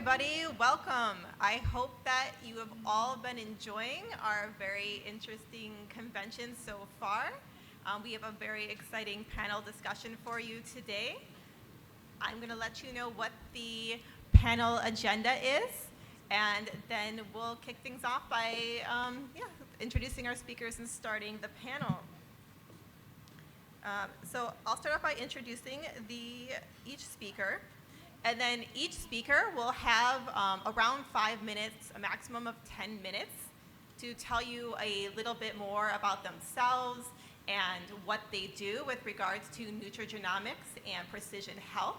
everybody. Welcome. I hope that you have all been enjoying our very interesting convention so far. We have a very exciting panel discussion for you today. I'm going to let you know what the panel agenda is, and then we'll kick things off by introducing our speakers and starting the panel. So I'll start off by introducing each speaker. And then each speaker will have around 5 minutes, a maximum of 10 minutes, to tell you a little bit more about themselves and what they do with regards to nutrigenomics and precision health.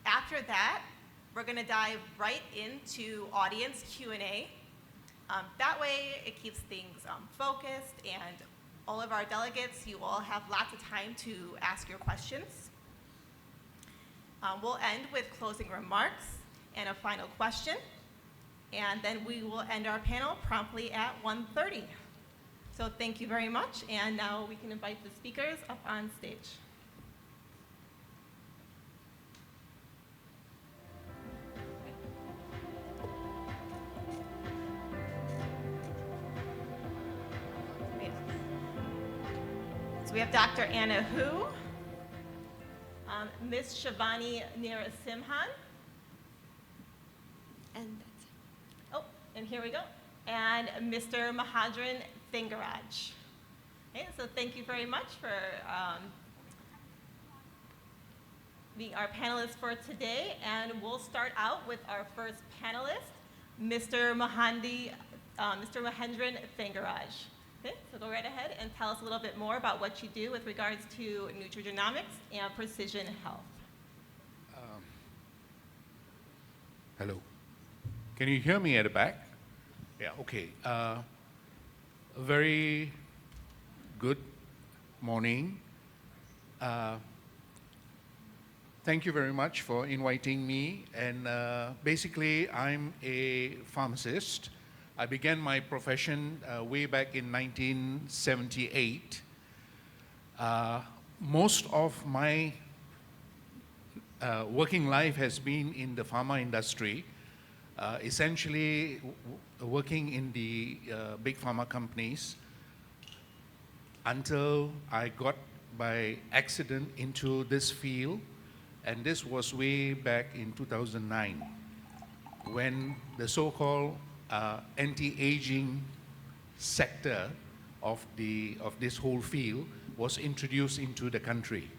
After that, we're going to dive right into audience Q&A. That way, it keeps things focused, and all of our delegates, you all have lots of time to ask your questions. We'll end with closing remarks and a final question, and then we will end our panel promptly at 1:30. So thank you very much, and now we can invite the speakers up on stage. So we have Dr. Anna Hu, Ms. Shivani Narasimhan, and here we go, and Mr. Mahendran Thangarajah. Okay, so thank you very much for being our panelists for today, and we'll start out with our first panelist, Mr. Mahendran Thangarajah. Okay, so go right ahead and tell us a little bit more about what you do with regards to nutrigenomics and precision health. Hello. Can you hear me at the back? Yeah, okay. A very good morning. Thank you very much for inviting me. And basically, I'm a pharmacist. I began my profession way back in 1978. Most of my working life has been in the pharma industry, essentially working in the big pharma companies until I got by accident into this field, and this was way back in 2009 when the so-called anti-aging sector of this whole field was introduced into the country.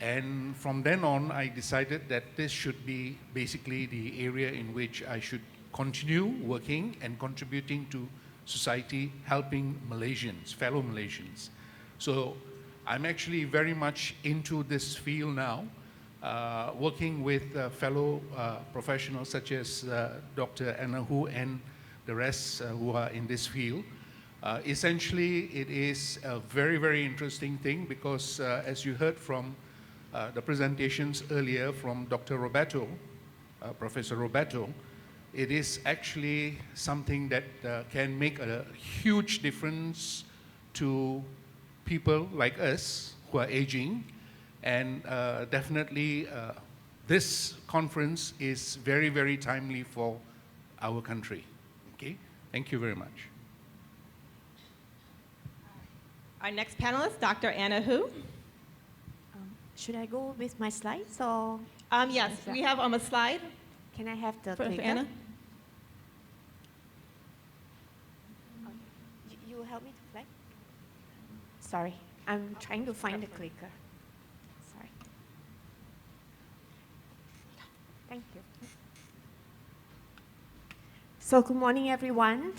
And from then on, I decided that this should be basically the area in which I should continue working and contributing to society, helping Malaysians, fellow Malaysians. So I'm actually very much into this field now, working with fellow professionals such as Dr. Anna Hu and the rest who are in this field. Essentially, it is a very, very interesting thing because as you heard from the presentations earlier from Dr. Roberto, Professor Roberto, it is actually something that can make a huge difference to people like us who are aging. And definitely, this conference is very, very timely for our country. Okay, thank you very much. Our next panelist, Dr. Anna Hu. Should I go with my slides or? Yes, we have a slide. Can I have the for clicker? Anna? You help me to flag? Sorry, I'm trying to find the clicker. Sorry. Thank you. So good morning, everyone.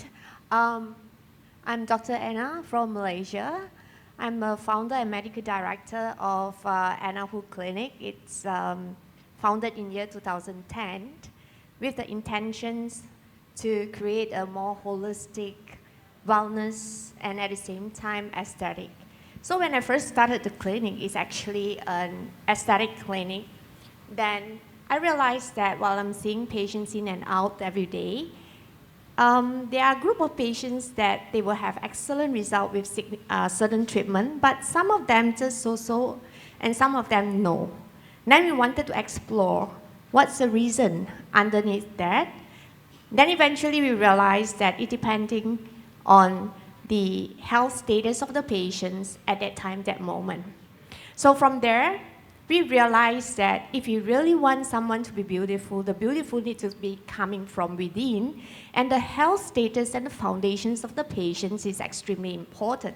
I'm Dr. Anna from Malaysia. I'm a founder and medical director of Anna Hu Clinic. It's founded in year 2010 with the intentions to create a more holistic wellness and at the same time aesthetic. So when I first started the clinic, it's actually an aesthetic clinic. Then I realized that while I'm seeing patients in and out every day, there are a group of patients that they will have excellent result with certain treatment, but some of them just so-so, and some of them no. Then we wanted to explore What's the reason underneath that? Then eventually we realized that it depending on the health status of the patients at that time, that moment. So from there, we realized that if you really want someone to be beautiful, the beautiful needs to be coming from within, and the health status and the foundations of the patients is extremely important.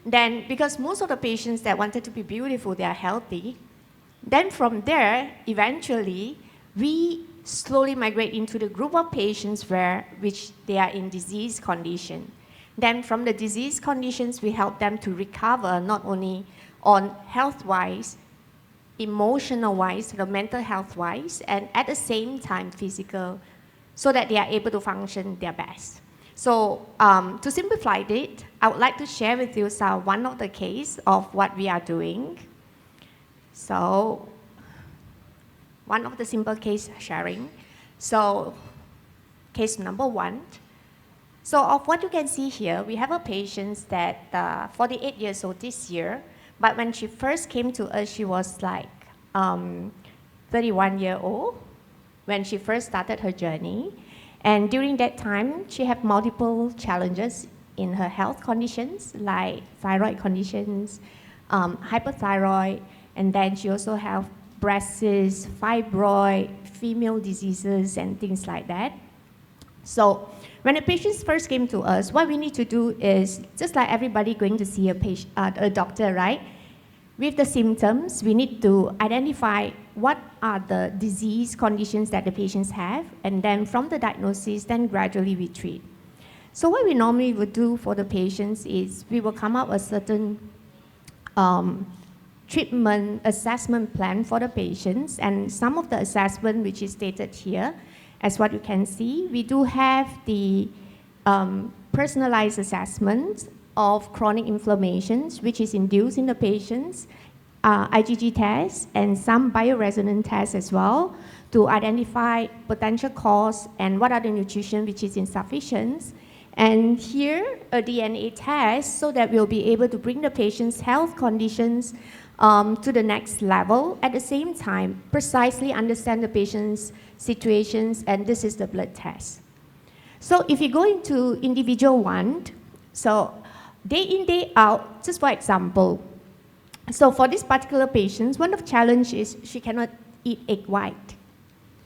Then, because most of the patients that wanted to be beautiful, they are healthy, then from there, eventually, we slowly migrate into the group of patients which they are in disease condition. Then from the disease conditions, we help them to recover not only on health-wise, emotional-wise, the mental health-wise, and at the same time physical, so that they are able to function their best. So to simplify it, I would like to share with you one of the case of what we are doing. So one of the simple case sharing. So case number 1. So of what you can see here, we have a patient that 48 years old this year, but when she first came to us, she was like 31-year-old when she first started her journey. And during that time, she had multiple challenges in her health conditions, like thyroid conditions, hypothyroid, and then she also have breast cysts, fibroid, female diseases, and things like that. So when the patients first came to us, what we need to do is, just like everybody going to see a doctor, right? With the symptoms, we need to identify what are the disease conditions that the patients have, and then from the diagnosis, then gradually we treat. So what we normally would do for the patients is we will come up with a certain treatment assessment plan for the patients, and some of the assessment which is stated here, as what you can see, we do have the personalized assessment of chronic inflammations, which is induced in the patients, IgG tests, and some bioresonance tests as well, to identify potential cause and what are the nutrition which is insufficient. And here, a DNA test, so that we'll be able to bring the patient's health conditions to the next level. At the same time, precisely understand the patient's situations, and this is the blood test. So if you go into individual 1, so day in, day out, just for example, so for this particular patient, one of the challenge is she cannot eat egg white.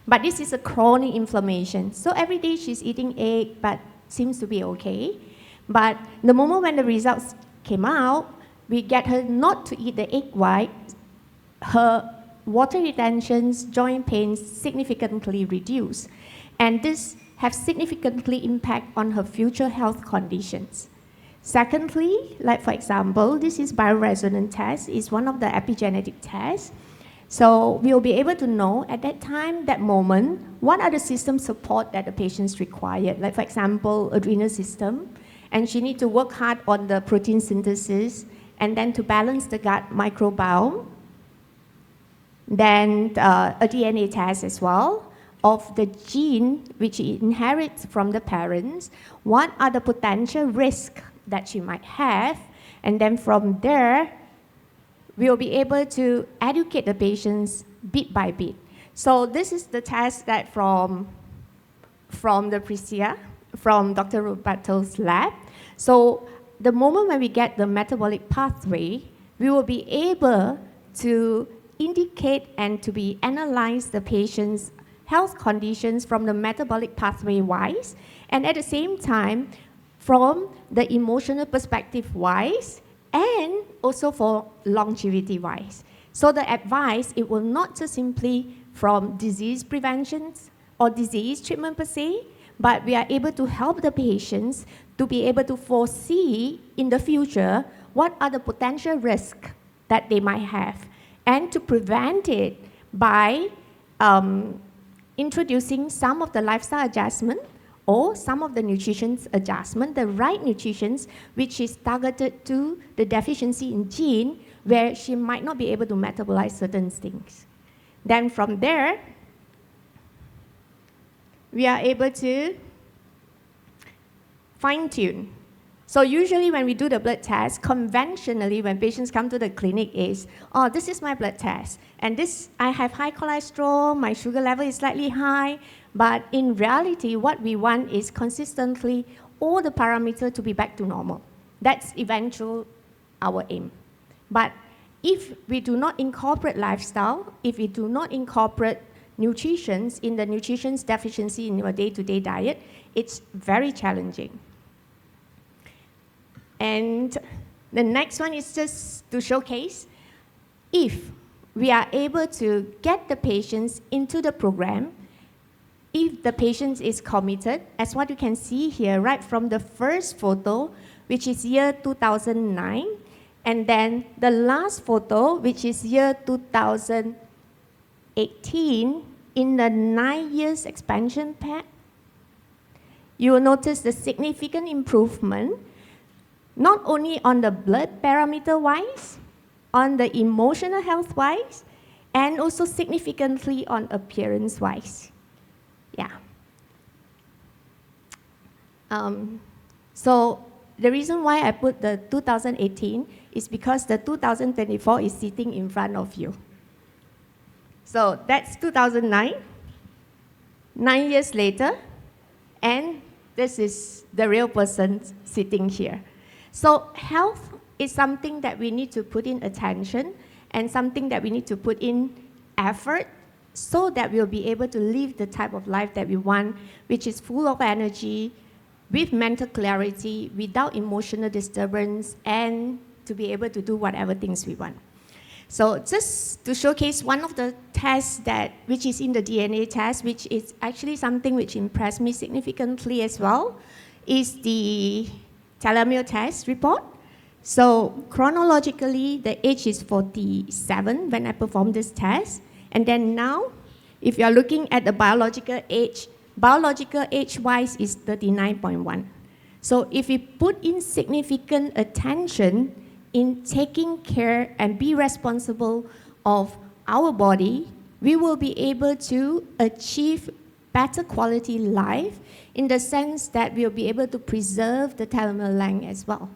But this is a chronic inflammation. So every day she's eating egg, but seems to be okay. But the moment when the results came out, we get her not to eat the egg white, her water retentions, joint pains significantly reduced. And this has significantly impact on her future health conditions. Secondly, like for example, this is bioresonance test, is one of the epigenetic tests. So we'll be able to know at that time, that moment, what are the system support that the patients require. Like for example, adrenal system, and she needs to work hard on the protein synthesis, and then to balance the gut microbiome. Then a DNA test as well of the gene which she inherits from the parents. What are the potential risks that she might have? And then from there, we'll be able to educate the patients bit by bit. So this is the test that from the Prisia, from Dr. Roberto's lab. So the moment when we get the metabolic pathway, we will be able to indicate and to be analyze the patient's health conditions from the metabolic pathway wise, and at the same time, from the emotional perspective wise, and also for longevity wise. So the advice, it will not just simply from disease prevention or disease treatment per se, but we are able to help the patients to be able to foresee in the future what are the potential risks that they might have, and to prevent it by introducing some of the lifestyle adjustment or some of the nutrition adjustment, the right nutrition, which is targeted to the deficiency in gene where she might not be able to metabolize certain things. Then from there, we are able to fine-tune. So usually when we do the blood test, conventionally when patients come to the clinic is, oh, this is my blood test. And this, I have high cholesterol, my sugar level is slightly high. But in reality, what we want is consistently all the parameters to be back to normal. That's eventually our aim. But if we do not incorporate lifestyle, if we do not incorporate nutrition in the nutrition deficiency in your day-to-day diet, it's very challenging. And the next one is just to showcase, if we are able to get the patients into the program, if the patient is committed, as what you can see here, right from the first photo, which is year 2009, and then the last photo, which is year 2018, in the 9 years expansion pack, you will notice the significant improvement, not only on the blood parameter-wise, on the emotional health-wise, and also significantly on appearance-wise. Yeah. So the reason why I put the 2018 is because the 2024 is sitting in front of you. So that's 2009, 9 years later, and this is the real person sitting here. So health is something that we need to put in attention and something that we need to put in effort so that we'll be able to live the type of life that we want, which is full of energy, with mental clarity, without emotional disturbance, and to be able to do whatever things we want. So just to showcase one of the tests which is in the DNA test, which is actually something which impressed me significantly as well, is the telomere test report. So chronologically, the age is 47 when I performed this test. And then now, if you're looking at the biological age-wise is 39.1. So if we put in significant attention in taking care and be responsible of our body, we will be able to achieve better quality life in the sense that we'll be able to preserve the telomere length as well.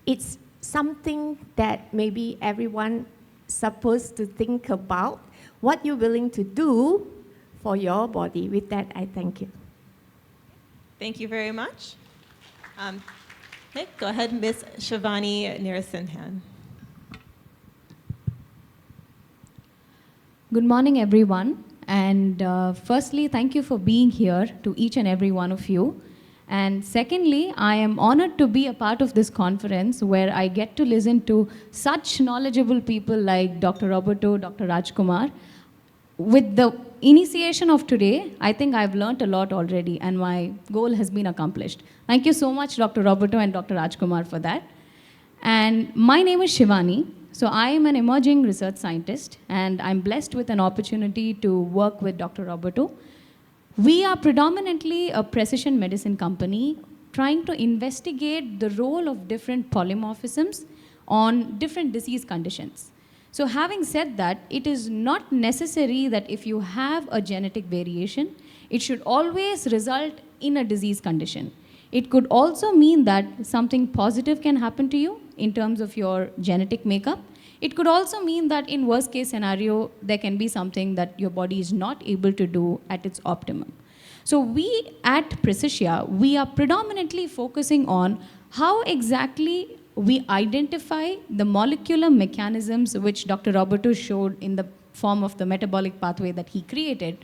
It's something that maybe everyone supposed to think about, what you're willing to do for your body. With that, I thank you. Thank you very much. Okay, go ahead, Ms. Shivani Narasimhan. Good morning, everyone. And firstly, thank you for being here to each and every one of you. And secondly, I am honored to be a part of this conference where I get to listen to such knowledgeable people like Dr. Roberto, Dr. Rajkumar. With the initiation of today, I think I've learned a lot already and my goal has been accomplished. Thank you so much, Dr. Roberto and Dr. Rajkumar, for that. And my name is Shivani. So I am an emerging research scientist and I'm blessed with an opportunity to work with Dr. Roberto. We are predominantly a precision medicine company trying to investigate the role of different polymorphisms on different disease conditions. So having said that, it is not necessary that if you have a genetic variation, it should always result in a disease condition. It could also mean that something positive can happen to you in terms of your genetic makeup. It could also mean that in worst case scenario, there can be something that your body is not able to do at its optimum. So we at Precisia, we are predominantly focusing on how exactly we identify the molecular mechanisms which Dr. Roberto showed in the form of the metabolic pathway that he created,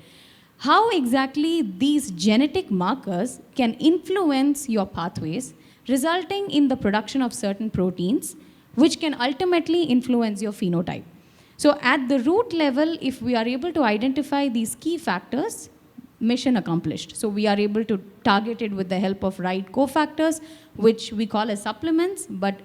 how exactly these genetic markers can influence your pathways, resulting in the production of certain proteins, which can ultimately influence your phenotype. So at the root level, if we are able to identify these key factors, mission accomplished. So we are able to target it with the help of right cofactors, which we call as supplements. But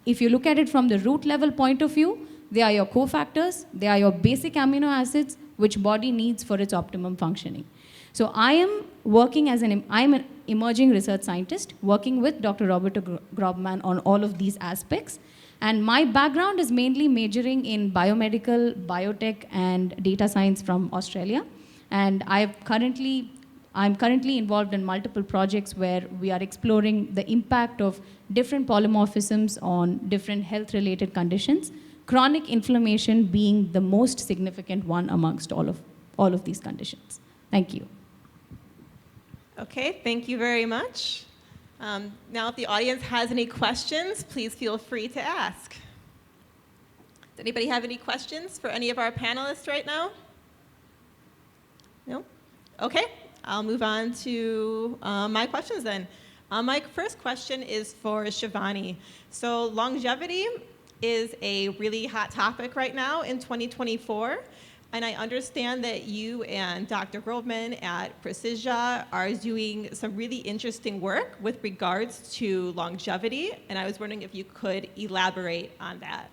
if you look at it from the root level point of view, they are your cofactors, they are your basic amino acids, which body needs for its optimum functioning. So I am working as I'm an emerging research scientist, working with Dr. Roberto Grobman on all of these aspects. And my background is mainly majoring in biomedical, biotech, and data science from Australia. And I've currently I'm currently involved in multiple projects where we are exploring the impact of different polymorphisms on different health-related conditions, chronic inflammation being the most significant one amongst all of these conditions. Thank you. Okay, thank you very much. Now, if the audience has any questions, please feel free to ask. Does anybody have any questions for any of our panelists right now? No? Okay, I'll move on to my questions then. My first question is for Shivani. So longevity is a really hot topic right now in 2024. And I understand that you and Dr. Groveman at Precision are doing some really interesting work with regards to longevity. And I was wondering if you could elaborate on that.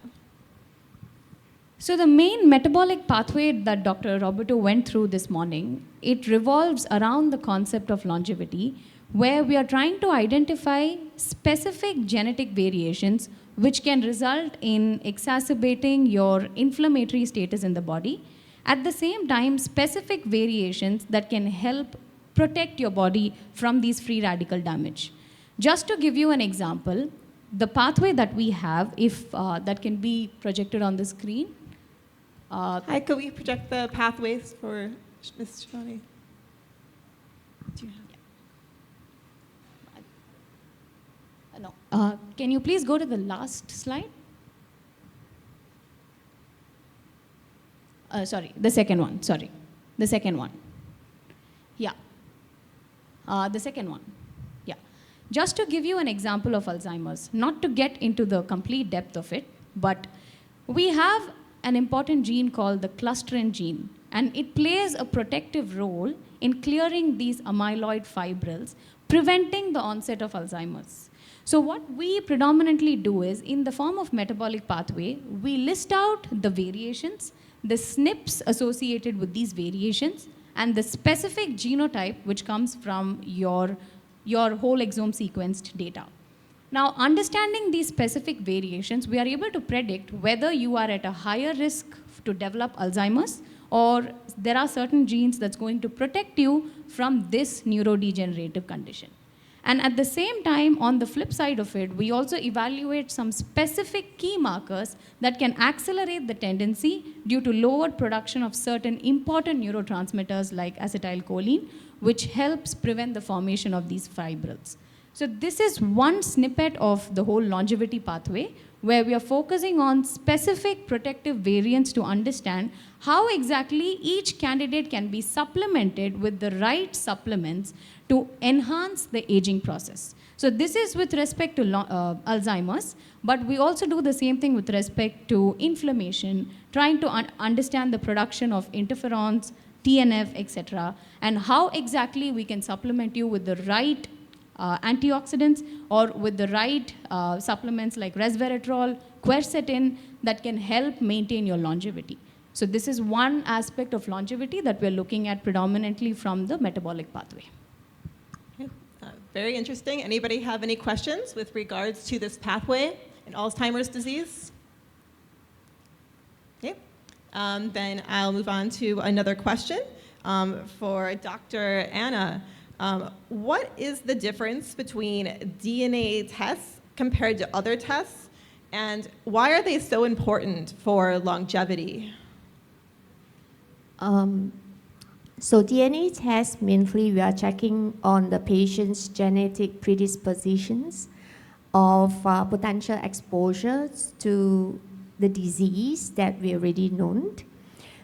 So the main metabolic pathway that Dr. Roberto went through this morning, it revolves around the concept of longevity, where we are trying to identify specific genetic variations which can result in exacerbating your inflammatory status in the body. At the same time, specific variations that can help protect your body from these free radical damage. Just to give you an example, the pathway that we have, if that can be projected on the screen. Hi, could we project the pathways for Ms. Shivani? Do you have? No. Can you please go to the last slide? Sorry, the second one, sorry. The second one. Yeah. The second one. Yeah. Just to give you an example of Alzheimer's, not to get into the complete depth of it, but we have an important gene called the clusterin gene, and it plays a protective role in clearing these amyloid fibrils, preventing the onset of Alzheimer's. So what we predominantly do is, in the form of metabolic pathway, we list out the variations, the SNPs associated with these variations, and the specific genotype which comes from your whole exome sequenced data. Now, understanding these specific variations, we are able to predict whether you are at a higher risk to develop Alzheimer's, or there are certain genes that's going to protect you from this neurodegenerative condition. And at the same time, on the flip side of it, we also evaluate some specific key markers that can accelerate the tendency due to lowered production of certain important neurotransmitters like acetylcholine, which helps prevent the formation of these fibrils. So this is one snippet of the whole longevity pathway, where we are focusing on specific protective variants to understand how exactly each candidate can be supplemented with the right supplements to enhance the aging process. So this is with respect to Alzheimer's, but we also do the same thing with respect to inflammation, trying to understand the production of interferons, TNF, etc., and how exactly we can supplement you with the right antioxidants or with the right supplements like resveratrol, quercetin that can help maintain your longevity. So this is one aspect of longevity that we're looking at predominantly from the metabolic pathway. Okay. Very interesting. Anybody have any questions with regards to this pathway in Alzheimer's disease? Okay. Then I'll move on to another question for Dr. Anna. What is the difference between DNA tests compared to other tests, and why are they so important for longevity? So DNA tests, mainly we are checking on the patient's genetic predispositions of potential exposures to the disease that we already known.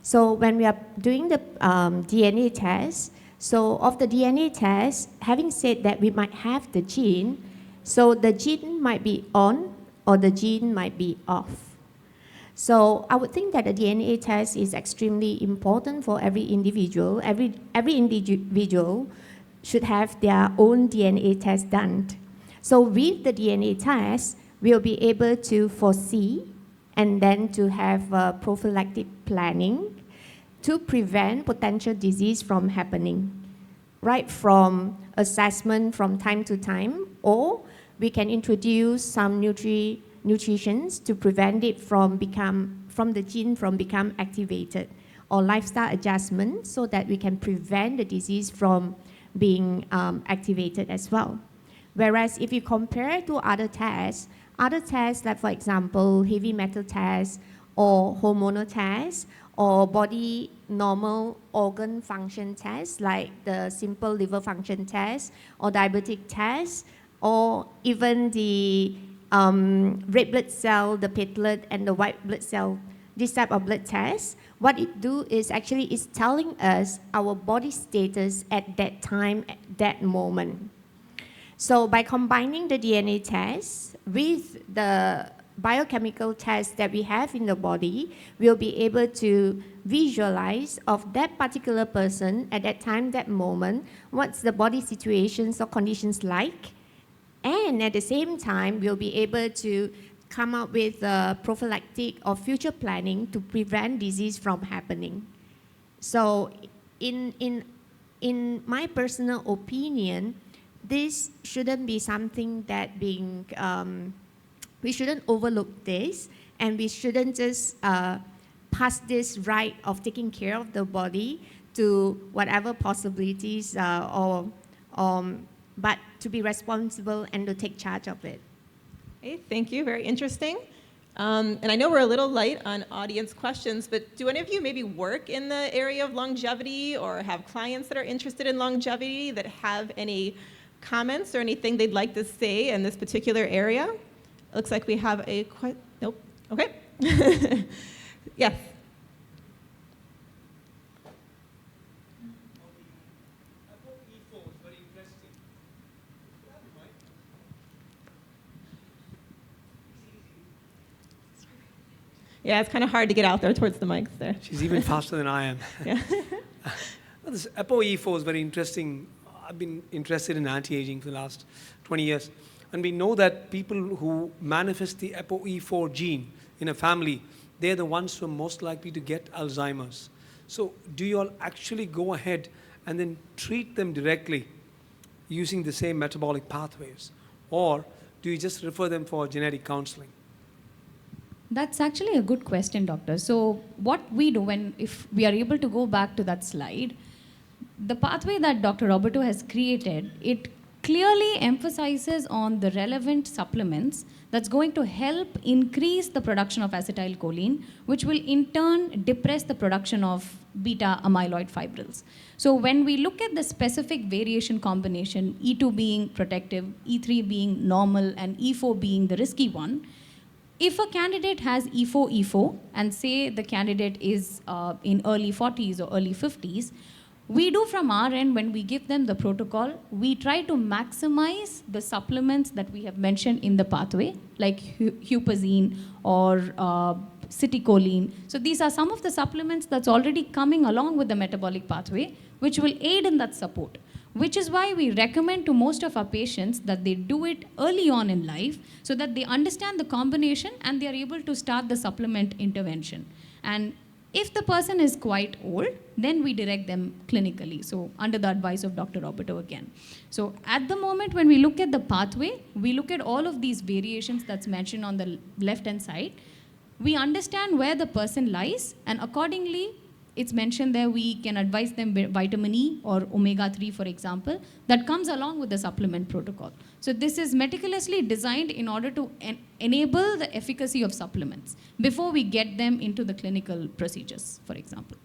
So when we are doing the DNA test, so of the DNA test, having said that we might have the gene, so the gene might be on or the gene might be off. So I would think that the DNA test is extremely important for every individual. Every individual should have their own DNA test done. So with the DNA test, we'll be able to foresee and then to have prophylactic planning to prevent potential disease from happening, right from assessment from time to time, or we can introduce some nutritions to prevent it from the gene from become activated, or lifestyle adjustment so that we can prevent the disease from being activated as well. Whereas if you compare to other tests like, for example, heavy metal tests or hormonal tests or body normal organ function tests like the simple liver function test or diabetic test or even the red blood cell, the platelet and the white blood cell, this type of blood tests, what it do is actually is telling us our body status at that time, at that moment. So by combining the DNA test with the biochemical tests that we have in the body, we'll be able to visualize of that particular person at that time, that moment, what's the body situations or conditions like, and at the same time, we'll be able to come up with prophylactic or future planning to prevent disease from happening. So in my personal opinion, this shouldn't be something that being, we shouldn't overlook this, and we shouldn't just pass this right of taking care of the body to whatever possibilities but to be responsible and to take charge of it. Okay, thank you, very interesting. And I know we're a little light on audience questions, but do any of you maybe work in the area of longevity or have clients that are interested in longevity that have any comments or anything they'd like to say in this particular area? It looks like we have a nope, okay. Yes. Yeah, it's kind of hard to get out there towards the mics there. She's even faster than I am. Yeah. This ApoE4 is very interesting. I've been interested in anti-aging for the last 20 years. And we know that people who manifest the ApoE4 gene in a family, they're the ones who are most likely to get Alzheimer's. So do you all actually go ahead and then treat them directly using the same metabolic pathways? Or do you just refer them for genetic counseling? That's actually a good question, doctor. So what we do if we are able to go back to that slide, the pathway that Dr. Roberto has created, it clearly emphasizes on the relevant supplements that's going to help increase the production of acetylcholine, which will in turn depress the production of beta amyloid fibrils. So when we look at the specific variation combination, E2 being protective, E3 being normal, and E4 being the risky one, if a candidate has E4, and say the candidate is in early 40s or early 50s, we do from our end, when we give them the protocol, we try to maximize the supplements that we have mentioned in the pathway, like huperzine or citicoline. So these are some of the supplements that's already coming along with the metabolic pathway, which will aid in that support. Which is why we recommend to most of our patients that they do it early on in life so that they understand the combination and they are able to start the supplement intervention. And if the person is quite old, then we direct them clinically, so under the advice of Dr. Roberto again. So at the moment when we look at the pathway, we look at all of these variations that's mentioned on the left-hand side. We understand where the person lies, and accordingly, it's mentioned there we can advise them vitamin E or omega-3, for example, that comes along with the supplement protocol. So this is meticulously designed in order to enable the efficacy of supplements before we get them into the clinical procedures, for example.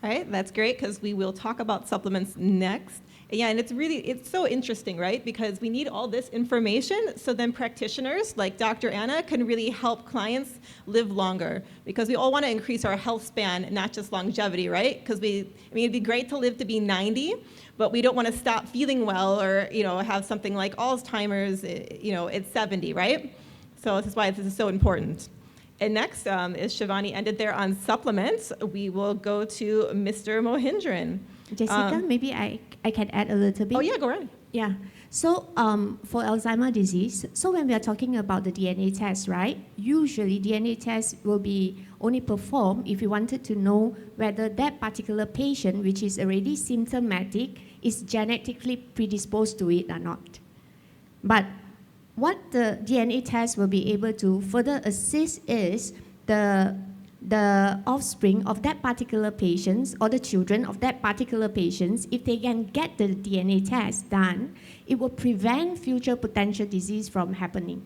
All right, that's great because we will talk about supplements next. Yeah, and it's so interesting, right? Because we need all this information so then practitioners like Dr. Anna can really help clients live longer, because we all want to increase our health span, not just longevity, right? Because it'd be great to live to be 90, but we don't want to stop feeling well or, have something like Alzheimer's, at 70, right? So this is why this is so important. And next, as Shivani ended there on supplements, we will go to Mr. Mahendran. Jessica, maybe I can add a little bit. Oh yeah, go ahead. Yeah. So for Alzheimer's disease, so when we are talking about the DNA test, right? Usually DNA tests will be only performed if you wanted to know whether that particular patient, which is already symptomatic, is genetically predisposed to it or not. But what the DNA test will be able to further assist is the the offspring of that particular patient or the children of that particular patient, if they can get the DNA test done, it will prevent future potential disease from happening.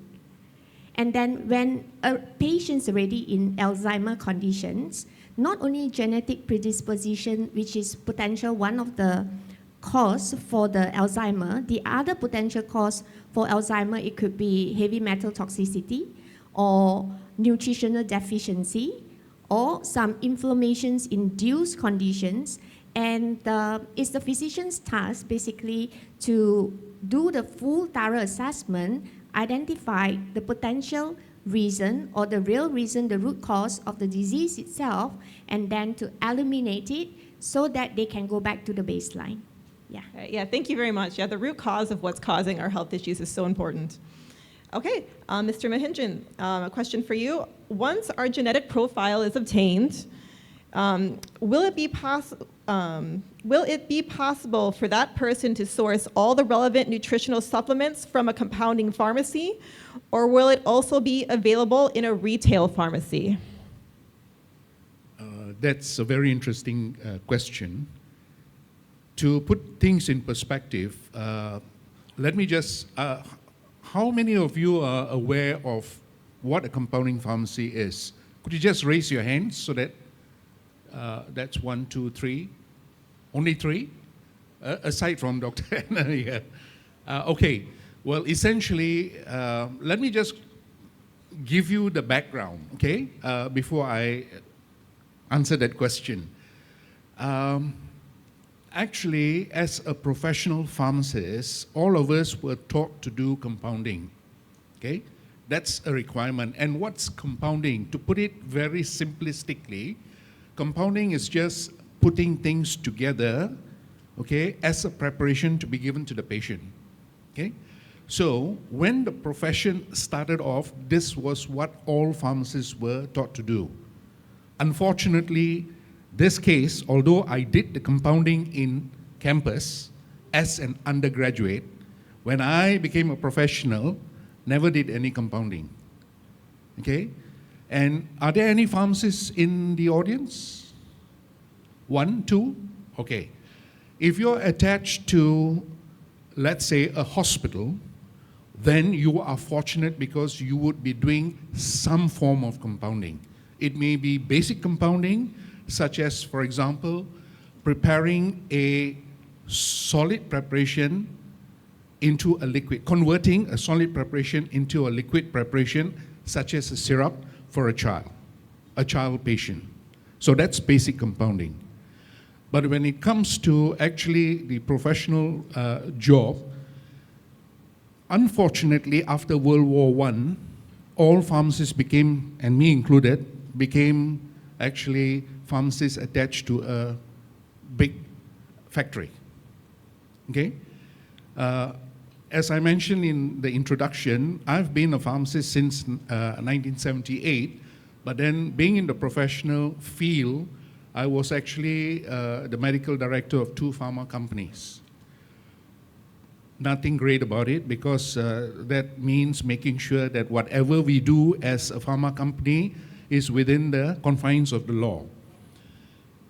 And then when a patient's already in Alzheimer conditions, not only genetic predisposition, which is potential one of the cause for the Alzheimer, the other potential cause for Alzheimer, it could be heavy metal toxicity or nutritional deficiency or some inflammations-induced conditions. And it's the physician's task basically to do the full thorough assessment, identify the potential reason or the real reason, the root cause of the disease itself, and then to eliminate it so that they can go back to the baseline. Yeah. Yeah, thank you very much. Yeah, the root cause of what's causing our health issues is so important. Okay, Mr. Mahendran, a question for you. Once our genetic profile is obtained, will it be possible for that person to source all the relevant nutritional supplements from a compounding pharmacy, or will it also be available in a retail pharmacy? That's a very interesting question. To put things in perspective, let me just, how many of you are aware of what a compounding pharmacy is? Could you just raise your hands so that, that's 1, 2, 3, only 3? Aside from Dr. Anna here. Okay, well, essentially, let me just give you the background, okay, before I answer that question. Actually, as a professional pharmacist, all of us were taught to do compounding, okay? That's a requirement. And what's compounding? To put it very simplistically, compounding is just putting things together, okay, as a preparation to be given to the patient, okay? So when the profession started off, this was what all pharmacists were taught to do. Unfortunately, this case, although I did the compounding in campus as an undergraduate, when I became a professional, never did any compounding, okay? And are there any pharmacists in the audience? 1, 2? Okay. If you're attached to, let's say, a hospital, then you are fortunate because you would be doing some form of compounding. It may be basic compounding, such as, for example, preparing a solid preparation into a liquid, converting a solid preparation into a liquid preparation, such as a syrup for a child patient. So that's basic compounding. But when it comes to actually the professional job, unfortunately, after World War I, all pharmacists became, and me included, became actually pharmacists attached to a big factory, okay? As I mentioned in the introduction, I've been a pharmacist since 1978, but then being in the professional field, I was actually the medical director of 2 pharma companies. Nothing great about it because that means making sure that whatever we do as a pharma company is within the confines of the law.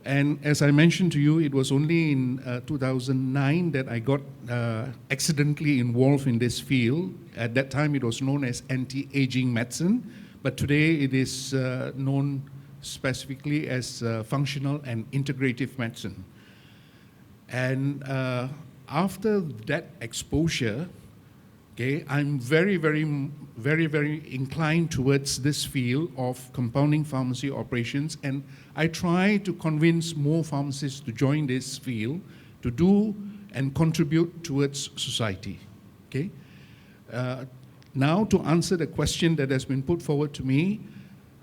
And as I mentioned to you, it was only in 2009 that I got accidentally involved in this field. At that time, it was known as anti-aging medicine, but today it is known specifically as functional and integrative medicine. And after that exposure, okay, I'm very inclined towards this field of compounding pharmacy operations, and I try to convince more pharmacists to join this field to do and contribute towards society, okay? Now to answer the question that has been put forward to me,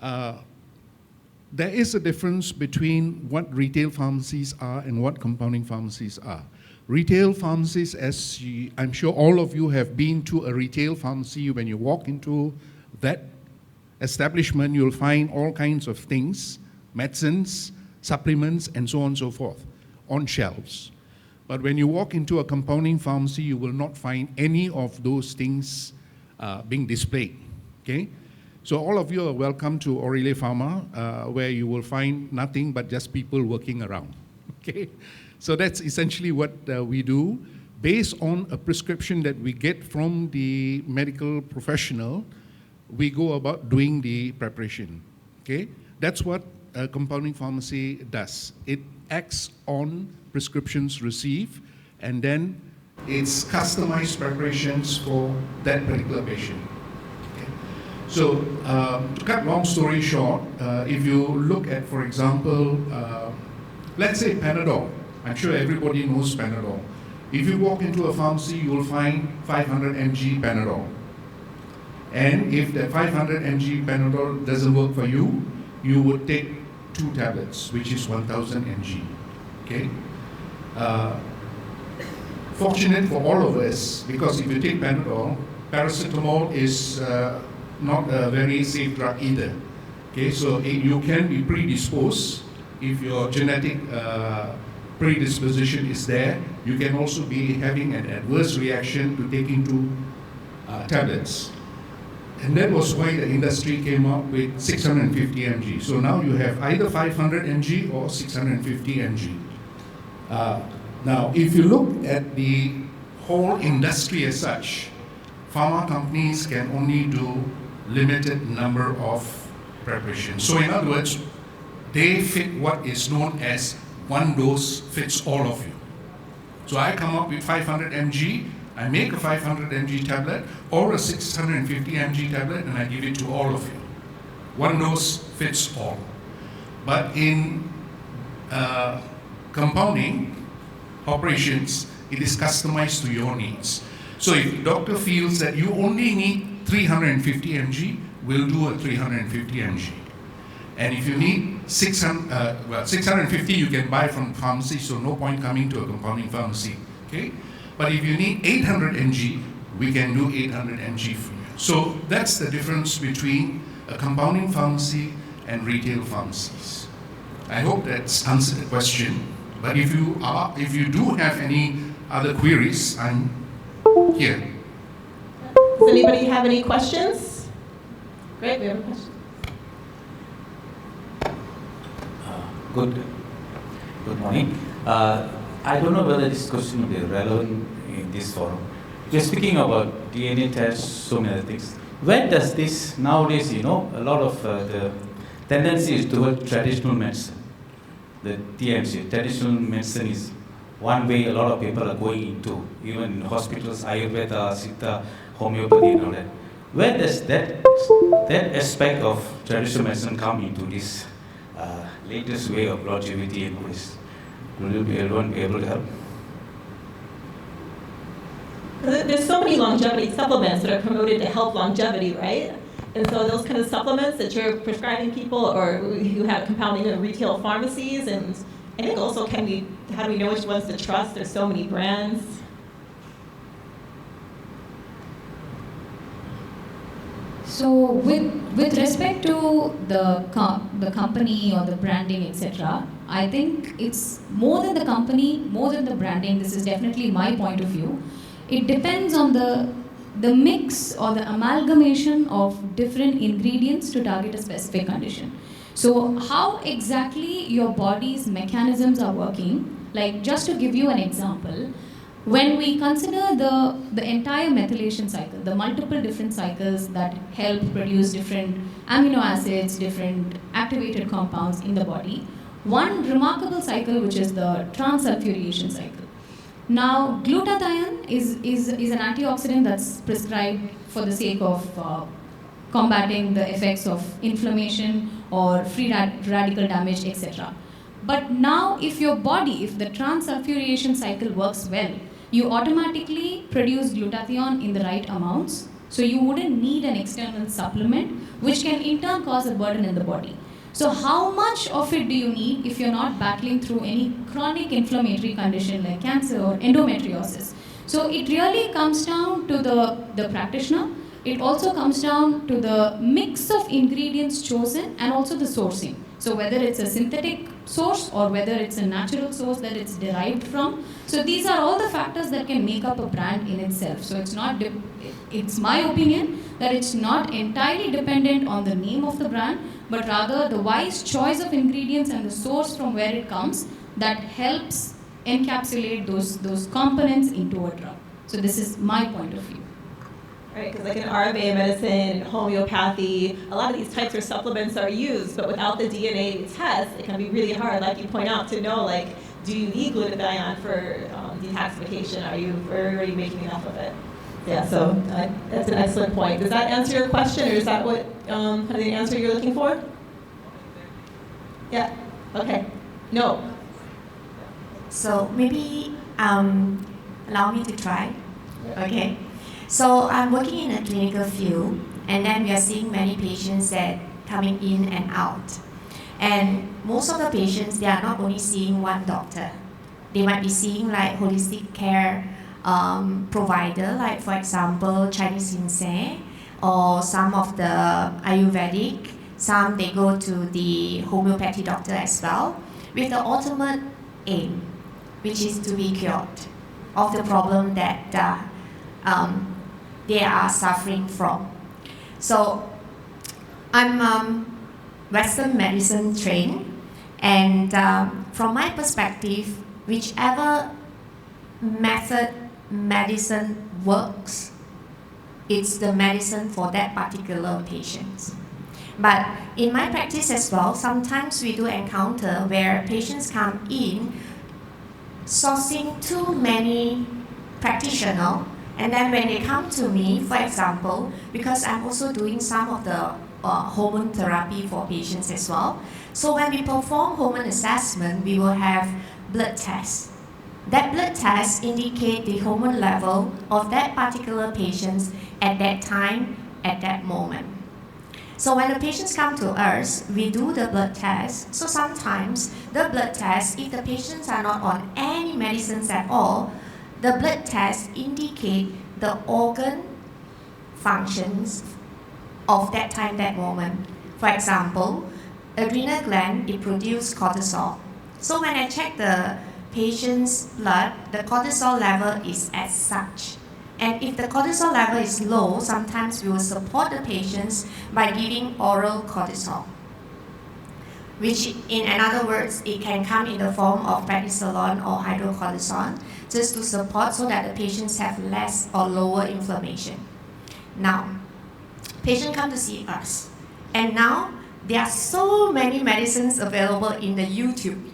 there is a difference between what retail pharmacies are and what compounding pharmacies are. Retail pharmacies, as I'm sure all of you have been to a retail pharmacy, when you walk into that establishment, you'll find all kinds of things, medicines, supplements, and so on and so forth, on shelves. But when you walk into a compounding pharmacy, you will not find any of those things being displayed, okay? So all of you are welcome to Aurelie Pharma, where you will find nothing but just people working around. Okay, so that's essentially what we do. Based on a prescription that we get from the medical professional, we go about doing the preparation. Okay, that's what a compounding pharmacy does. It acts on prescriptions received, and then it's customized preparations for that particular patient. Okay. So to cut long story short, if you look at, for example, let's say Panadol. I'm sure everybody knows Panadol. If you walk into a pharmacy, you will find 500 mg Panadol. And if that 500 mg Panadol doesn't work for you, you would take 2 tablets, which is 1000 mg. Okay? Fortunate for all of us, because if you take Panadol, paracetamol is not a very safe drug either. Okay, so you can be predisposed if your genetic predisposition is there. You can also be having an adverse reaction to taking 2 tablets. And that was why the industry came up with 650 mg. So now you have either 500 mg or 650 mg. Now, if you look at the whole industry as such, pharma companies can only do limited number of preparations. So in other words, they fit what is known as one dose fits all of you. So I come up with 500 mg, I make a 500 mg tablet or a 650 mg tablet, and I give it to all of you. One dose fits all. But in compounding operations, it is customized to your needs. So if the doctor feels that you only need 350 mg, we'll do a 350 mg. And if you need 650 you can buy from pharmacy, so no point coming to a compounding pharmacy, okay? But if you need 800 mg, we can do 800 mg for you. So that's the difference between a compounding pharmacy and retail pharmacies. I hope that's answered the question. But if you do have any other queries, I'm here. Does anybody have any questions? Great, we have a question. Good morning. I don't know whether this question will be relevant in this forum. You're speaking about DNA tests, so many things. Where does this nowadays, a lot of the tendency is toward traditional medicine. The TMC, traditional medicine is one way a lot of people are going into, even in hospitals, Ayurveda, Siddha, homeopathy and all that. Where does that aspect of traditional medicine come into this latest way of longevity and all this? Will everyone be able to help? There's so many longevity supplements that are promoted to help longevity, right? And so those kind of supplements that you're prescribing people, or you have compounding in retail pharmacies, and I think also how do we know which ones to trust? There's so many brands. So with respect to the company or the branding, etc., I think it's more than the company, more than the branding. This is definitely my point of view. It depends on the mix or the amalgamation of different ingredients to target a specific condition. So how exactly your body's mechanisms are working, like just to give you an example, when we consider the entire methylation cycle, the multiple different cycles that help produce different amino acids, different activated compounds in the body, one remarkable cycle which is the transsulfuration cycle. Now, glutathione is an antioxidant that's prescribed for the sake of combating the effects of inflammation or free radical damage, etc. But now, if the transsulfuration cycle works well, you automatically produce glutathione in the right amounts, so you wouldn't need an external supplement, which can in turn cause a burden in the body. So how much of it do you need if you're not battling through any chronic inflammatory condition like cancer or endometriosis? So it really comes down to the practitioner. It also comes down to the mix of ingredients chosen and also the sourcing. So whether it's a synthetic source or whether it's a natural source that it's derived from. So these are all the factors that can make up a brand in itself. So it's my opinion that it's not entirely dependent on the name of the brand, but rather the wise choice of ingredients and the source from where it comes that helps encapsulate those components into a drug. So this is my point of view. Right, because like in Ayurveda medicine, homeopathy, a lot of these types of supplements are used, but without the DNA test, it can be really hard, like you point out, to know, like, do you need glutathione for detoxification? Are you already making enough of it? Yeah, so that's an excellent point. Does that answer your question, or is that what kind of the answer you're looking for? Yeah. Okay. No. So maybe allow me to try. Okay. So I'm working in a clinical field, and then we are seeing many patients that coming in and out. And most of the patients, they are not only seeing one doctor. They might be seeing like holistic care provider, like for example, Chinese ginseng, or some of the Ayurvedic. Some they go to the homeopathy doctor as well, with the ultimate aim, which is to be cured of the problem that they are suffering from. So I'm Western medicine trained, and from my perspective, whichever method medicine works, it's the medicine for that particular patient. But in my practice as well, sometimes we do encounter where patients come in sourcing too many practitioners, and then when they come to me, for example, because I'm also doing some of the hormone therapy for patients as well. So when we perform hormone assessment, we will have blood tests. That blood test indicate the hormone level of that particular patient at that time, at that moment. So when the patients come to us, we do the blood test. So sometimes the blood test, if the patients are not on any medicines at all, the blood test indicate the organ functions of that time, that moment. For example, adrenal gland, it produces cortisol. So when I check the patient's blood, the cortisol level is as such. And if the cortisol level is low, sometimes we will support the patients by giving oral cortisol, which in other words, it can come in the form of prednisolone or hydrocortisone, just to support so that the patients have less or lower inflammation. Now, patients come to see us, and now there are so many medicines available in the YouTube.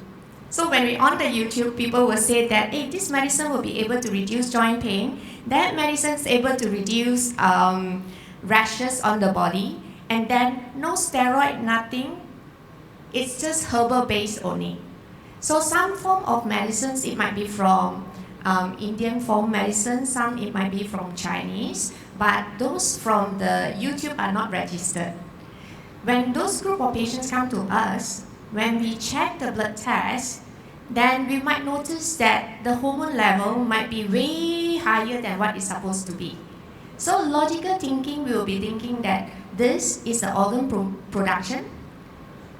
So when we're on the YouTube, people will say that, hey, this medicine will be able to reduce joint pain, that medicine is able to reduce rashes on the body, and then no steroid, nothing. It's just herbal based only. So some form of medicines, it might be from Indian form medicine, some it might be from Chinese, but those from the YouTube are not registered. When those group of patients come to us, when we check the blood test, then we might notice that the hormone level might be way higher than what it's supposed to be. So logical thinking, we will be thinking that this is the organ production,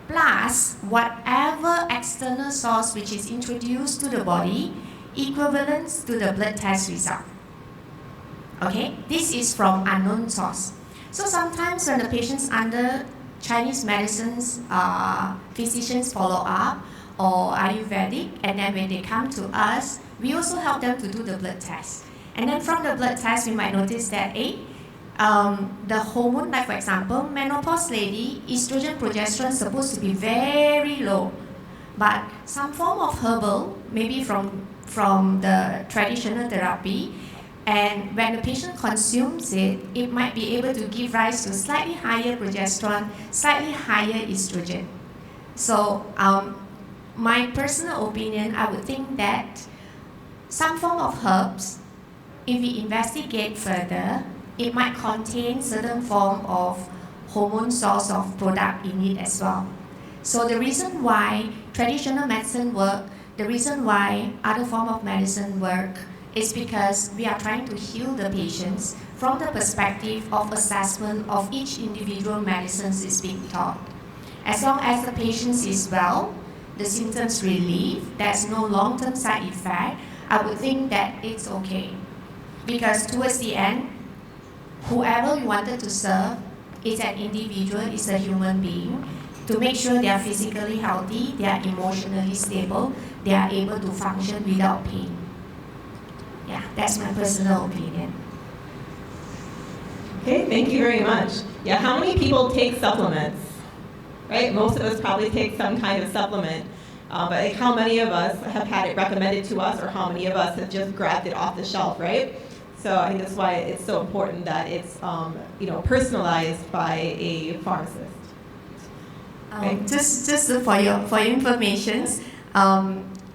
plus whatever external source which is introduced to the body, equivalent to the blood test result. Okay, this is from unknown source. So sometimes when the patients under Chinese medicines, physicians follow up, or Ayurvedic, and then when they come to us, we also help them to do the blood test. And then from the blood test, we might notice that the hormone, like for example, menopause lady, estrogen, progesterone is supposed to be very low. But some form of herbal, maybe from the traditional therapy, and when the patient consumes it, it might be able to give rise to slightly higher progesterone, slightly higher estrogen. So my personal opinion, I would think that some form of herbs, if we investigate further, it might contain certain form of hormone source of product in it as well. So the reason why traditional medicine work, the reason why other form of medicine work, is because we are trying to heal the patients from the perspective of assessment of each individual medicines is being taught. As long as the patient is well, the symptoms relieve, there's no long-term side effect, I would think that it's okay. Because towards the end, whoever you wanted to serve is an individual, is a human being. To make sure they are physically healthy, they are emotionally stable, they are able to function without pain. Yeah, that's my personal opinion. Okay, thank you very much. Yeah, how many people take supplements? Right, most of us probably take some kind of supplement. But like how many of us have had it recommended to us, or how many of us have just grabbed it off the shelf, right? So I think that's why it's so important that it's personalized by a pharmacist. Right? Just for your information,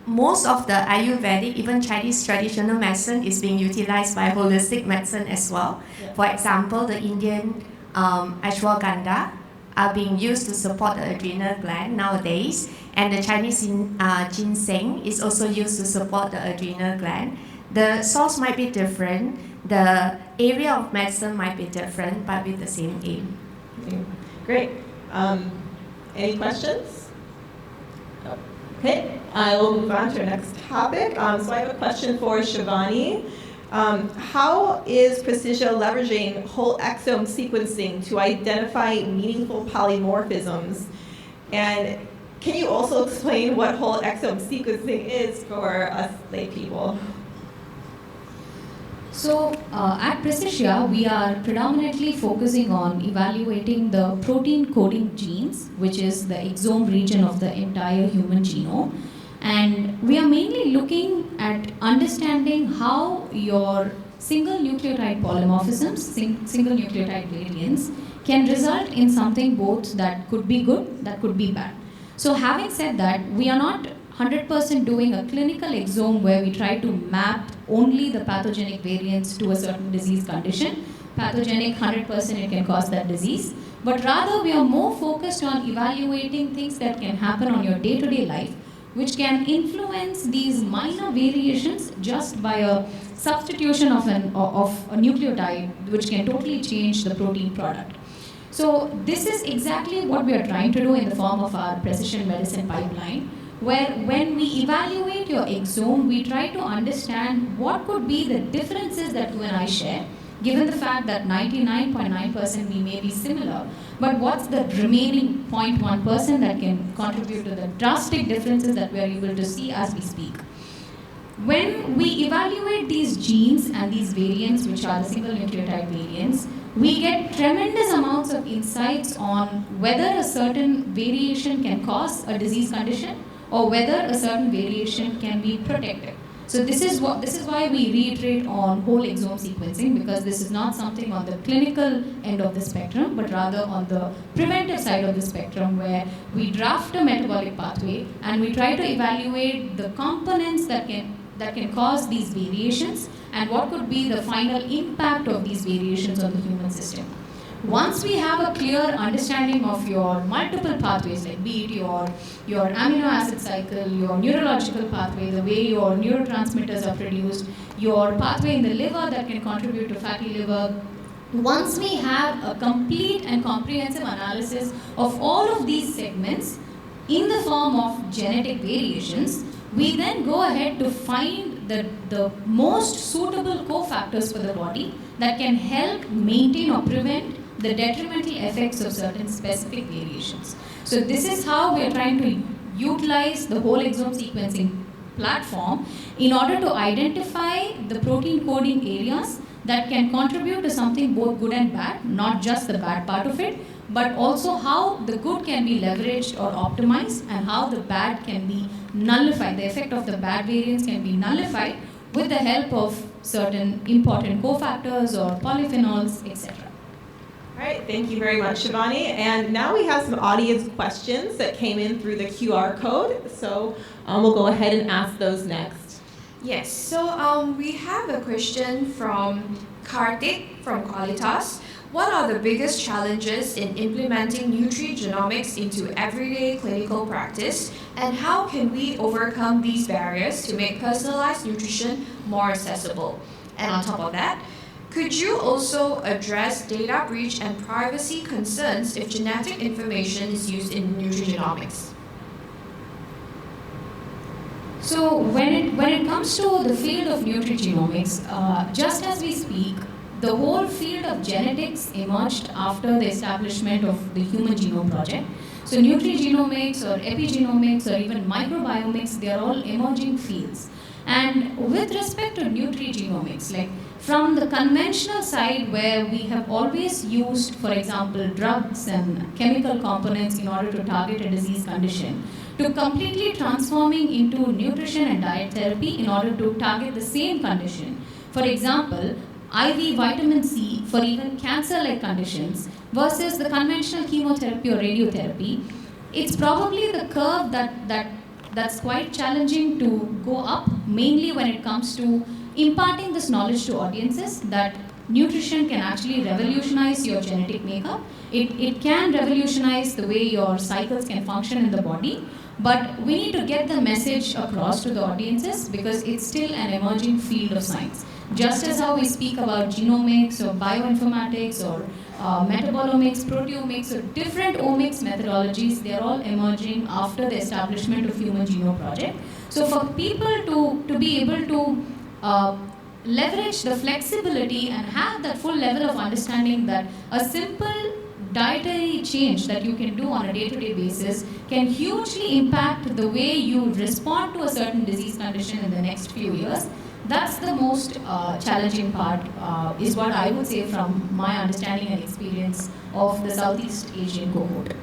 most of the Ayurvedic, even Chinese traditional medicine, is being utilized by holistic medicine as well. Yeah. For example, the Indian ashwagandha are being used to support the adrenal gland nowadays, and the Chinese ginseng is also used to support the adrenal gland. The source might be different, the area of medicine might be different, but with the same aim. Okay. Great. Any questions? Okay, I will move on to our next topic. So I have a question for Shivani. How is Precision leveraging whole exome sequencing to identify meaningful polymorphisms? And can you also explain what whole exome sequencing is for us lay people? So at Precision, we are predominantly focusing on evaluating the protein coding genes, which is the exome region of the entire human genome. And we are mainly looking at understanding how your single nucleotide polymorphisms, single nucleotide variants, can result in something both that could be good, that could be bad. So having said that, we are not 100% doing a clinical exome where we try to map only the pathogenic variants to a certain disease condition. Pathogenic, 100% it can cause that disease. But rather, we are more focused on evaluating things that can happen on your day-to-day life, which can influence these minor variations just by a substitution of a nucleotide, which can totally change the protein product. So this is exactly what we are trying to do in the form of our precision medicine pipeline, where when we evaluate your exome, we try to understand what could be the differences that you and I share, given the fact that 99.9% we may be similar, but what's the remaining 0.1% that can contribute to the drastic differences that we are able to see as we speak. When we evaluate these genes and these variants, which are the single nucleotide variants, we get tremendous amounts of insights on whether a certain variation can cause a disease condition or whether a certain variation can be protective. So this is why we reiterate on whole exome sequencing, because this is not something on the clinical end of the spectrum, but rather on the preventive side of the spectrum, where we draft a metabolic pathway and we try to evaluate the components that can cause these variations and what could be the final impact of these variations on the human system. Once we have a clear understanding of your multiple pathways, like be it your amino acid cycle, your neurological pathway, the way your neurotransmitters are produced, your pathway in the liver that can contribute to fatty liver, once we have a complete and comprehensive analysis of all of these segments in the form of genetic variations, we then go ahead to find the most suitable cofactors for the body that can help maintain or prevent the detrimental effects of certain specific variations. So this is how we are trying to utilize the whole exome sequencing platform in order to identify the protein coding areas that can contribute to something both good and bad, not just the bad part of it, but also how the good can be leveraged or optimized and how the bad can be nullified. The effect of the bad variants can be nullified with the help of certain important cofactors or polyphenols, etc. All right, thank you very much, Shivani. And now we have some audience questions that came in through the QR code. So we'll go ahead and ask those next. Yes, so we have a question from Karthik from Qualitas. What are the biggest challenges in implementing Nutrigenomics into everyday clinical practice, and how can we overcome these barriers to make personalized nutrition more accessible? And on top of that, Could you also address data breach and privacy concerns if genetic information is used in nutrigenomics? So when it comes to the field of nutrigenomics, just as we speak, the whole field of genetics emerged after the establishment of the Human Genome Project. So nutrigenomics or epigenomics or even microbiomics, they are all emerging fields. And with respect to nutrigenomics, like from the conventional side where we have always used, for example, drugs and chemical components in order to target a disease condition, to completely transforming into nutrition and diet therapy in order to target the same condition. For example, IV vitamin C for even cancer-like conditions versus the conventional chemotherapy or radiotherapy, it's probably the curve that's quite challenging to go up, mainly when it comes to imparting this knowledge to audiences that nutrition can actually revolutionize your genetic makeup. It can revolutionize the way your cycles can function in the body, but we need to get the message across to the audiences because it's still an emerging field of science. Just as how we speak about genomics or bioinformatics or metabolomics, proteomics, or different omics methodologies, they're all emerging after the establishment of Human Genome Project. So for people to be able to leverage the flexibility and have that full level of understanding that a simple dietary change that you can do on a day-to-day basis can hugely impact the way you respond to a certain disease condition in the next few years. That's the most challenging part, is what I would say from my understanding and experience of the Southeast Asian cohort.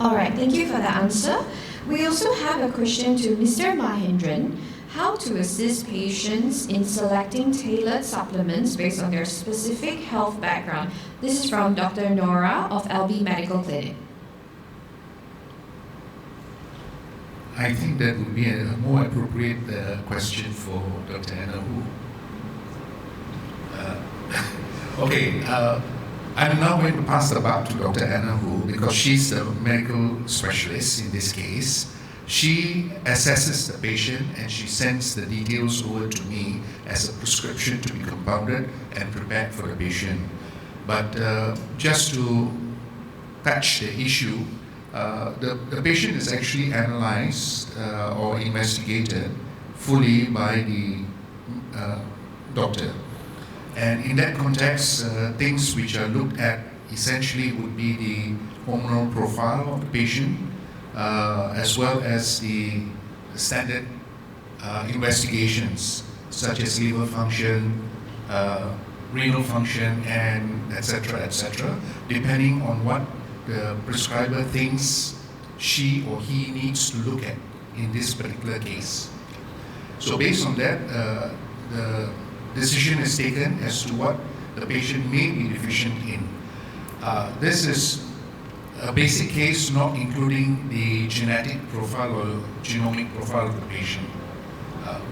All right, thank you for the answer. We also have a question to Mr. Mahendran. How to assist patients in selecting tailored supplements based on their specific health background. This is from Dr. Nora of LB Medical Clinic. I think that would be a more appropriate question for Dr. Anna Hu. Okay, I'm now going to pass the buck to Dr. Anna Hu because she's the medical specialist in this case. She assesses the patient and she sends the details over to me as a prescription to be compounded and prepared for the patient. But just to touch the issue, the patient is actually analyzed or investigated fully by the doctor. And in that context, things which are looked at essentially would be the hormonal profile of the patient, as well as the standard investigations such as liver function, renal function, and etc., depending on what the prescriber thinks she or he needs to look at in this particular case. So based on that, the decision is taken as to what the patient may be deficient in. This is a basic case not including the genetic profile or genomic profile of the patient.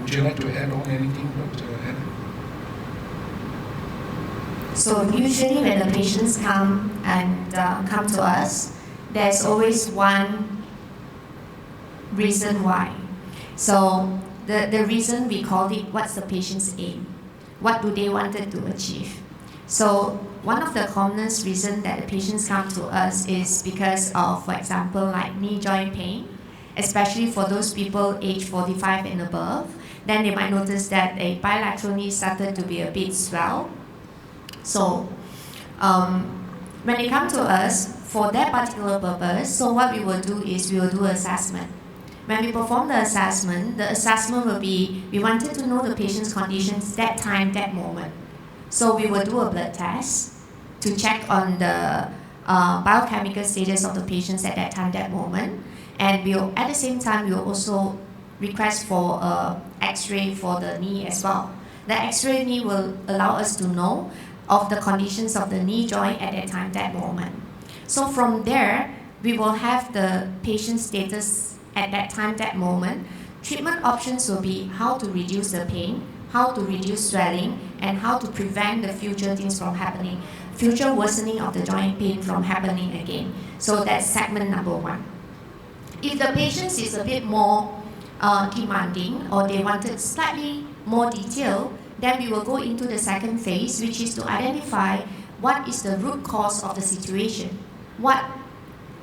Would you like to add on anything, Dr. Anna? So usually when the patients come to us, there's always one reason why. So the reason we call it, what's the patient's aim? What do they wanted to achieve? So one of the commonest reasons that the patients come to us is because of, for example, like knee joint pain, especially for those people aged 45 and above. Then they might notice that a bilateral knee started to be a bit swell. So when they come to us for that particular purpose, so what we will do is we will do assessment. When we perform the assessment will be, we wanted to know the patient's conditions that time, that moment. So we will do a blood test to check on the biochemical status of the patients at that time, that moment. And we'll, at the same time, we'll also request for X-ray for the knee as well. The X-ray knee will allow us to know of the conditions of the knee joint at that time, that moment. So from there, we will have the patient status at that time, that moment. Treatment options will be how to reduce the pain, how to reduce swelling, and how to prevent the future things from happening, future worsening of the joint pain from happening again. So that's segment number one. If the patient is a bit more demanding or they wanted slightly more detail, Then we will go into the second phase, which is to identify what is the root cause of the situation, what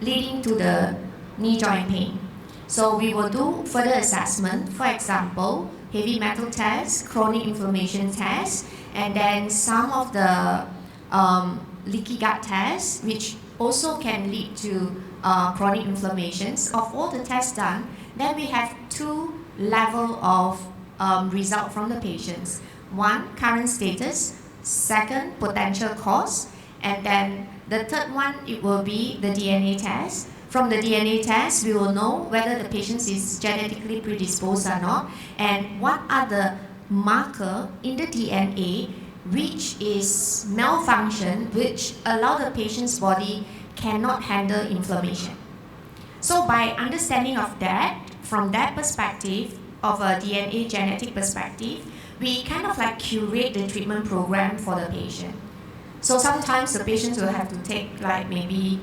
leading to the knee joint pain. So we will do further assessment, for example, heavy metal tests, chronic inflammation tests, and then some of the leaky gut tests, which also can lead to chronic inflammations. Of all the tests done, then we have two levels of result from the patients. One, current status. Second, potential cause. And then the third one, it will be the DNA test. From the DNA test, we will know whether the patient is genetically predisposed or not, and what are the marker in the DNA which is malfunction, which allow the patient's body cannot handle inflammation. So by understanding of that, from that perspective, of a DNA genetic perspective, we kind of like curate the treatment program for the patient. So sometimes the patients will have to take like maybe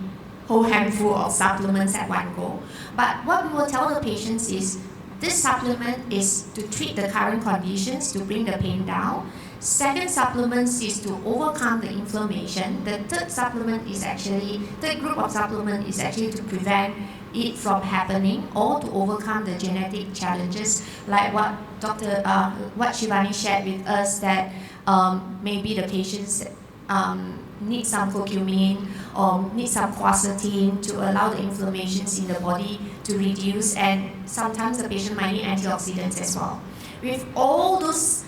whole handful of supplements at one go. But what we will tell the patients is this supplement is to treat the current conditions, to bring the pain down. Second supplement is to overcome the inflammation. The third group of supplement is actually to prevent it from happening or to overcome the genetic challenges, like what what Shivani shared with us, that maybe the patients need some curcumin or need some quercetin to allow the inflammations in the body to reduce, and sometimes the patient might need antioxidants as well. With all those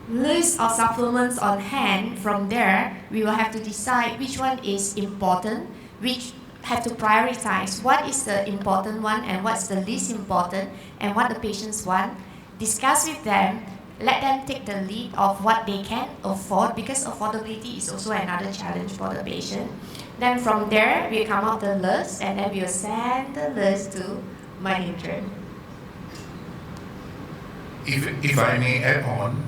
list of supplements on hand, from there we will have to decide which one is important, which have to prioritize what is the important one and what's the least important, and what the patients want. Discuss with them, let them take the lead of what they can afford, because affordability is also another challenge for the patient. Then from there, we come up the list, and then we will send the list to Mahendran. If I may add on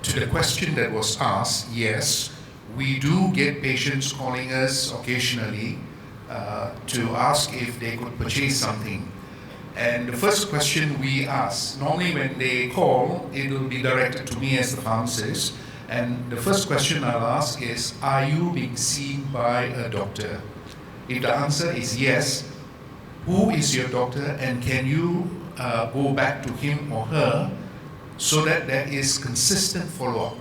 to the question that was asked, yes, we do get patients calling us occasionally to ask if they could purchase something. And the first question we ask, normally when they call, it will be directed to me as the pharmacist. And the first question I'll ask is, are you being seen by a doctor? If the answer is yes, who is your doctor, and can you go back to him or her so that there is consistent follow-up?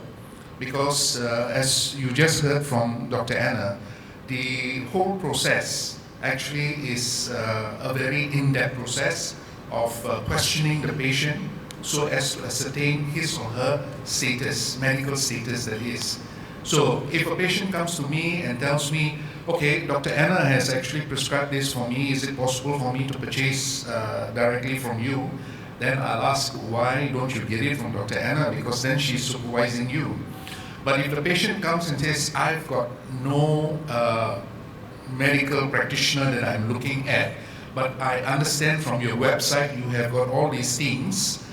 Because as you just heard from Dr. Anna, the whole process actually is a very in-depth process of questioning the patient so as to ascertain his or her status, medical status that is. So if a patient comes to me and tells me, okay, Dr. Anna has actually prescribed this for me, is it possible for me to purchase directly from you? Then I'll ask, why don't you get it from Dr. Anna? Because then she's supervising you. But if the patient comes and says, I've got no medical practitioner that I'm looking at, but I understand from your website you have got all these things,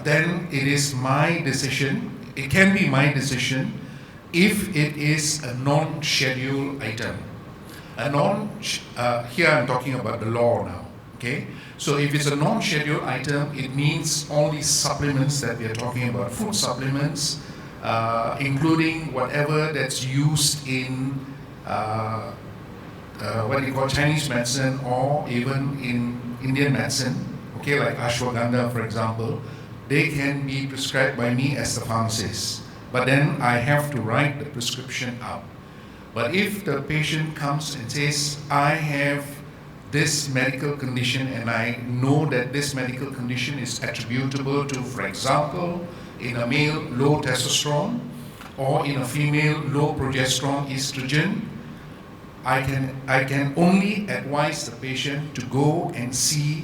then it is my decision, it can be my decision, if it is a non-scheduled item. Here I'm talking about the law now, okay? So if it's a non-scheduled item, it means all these supplements that we are talking about, food supplements, including whatever that's used in what you call Chinese medicine, or even in Indian medicine, okay, like ashwagandha, for example, they can be prescribed by me as the pharmacist. But then I have to write the prescription up. But if the patient comes and says, I have this medical condition and I know that this medical condition is attributable to, for example, in a male, low testosterone, or in a female, low progesterone, estrogen, I can only advise the patient to go and see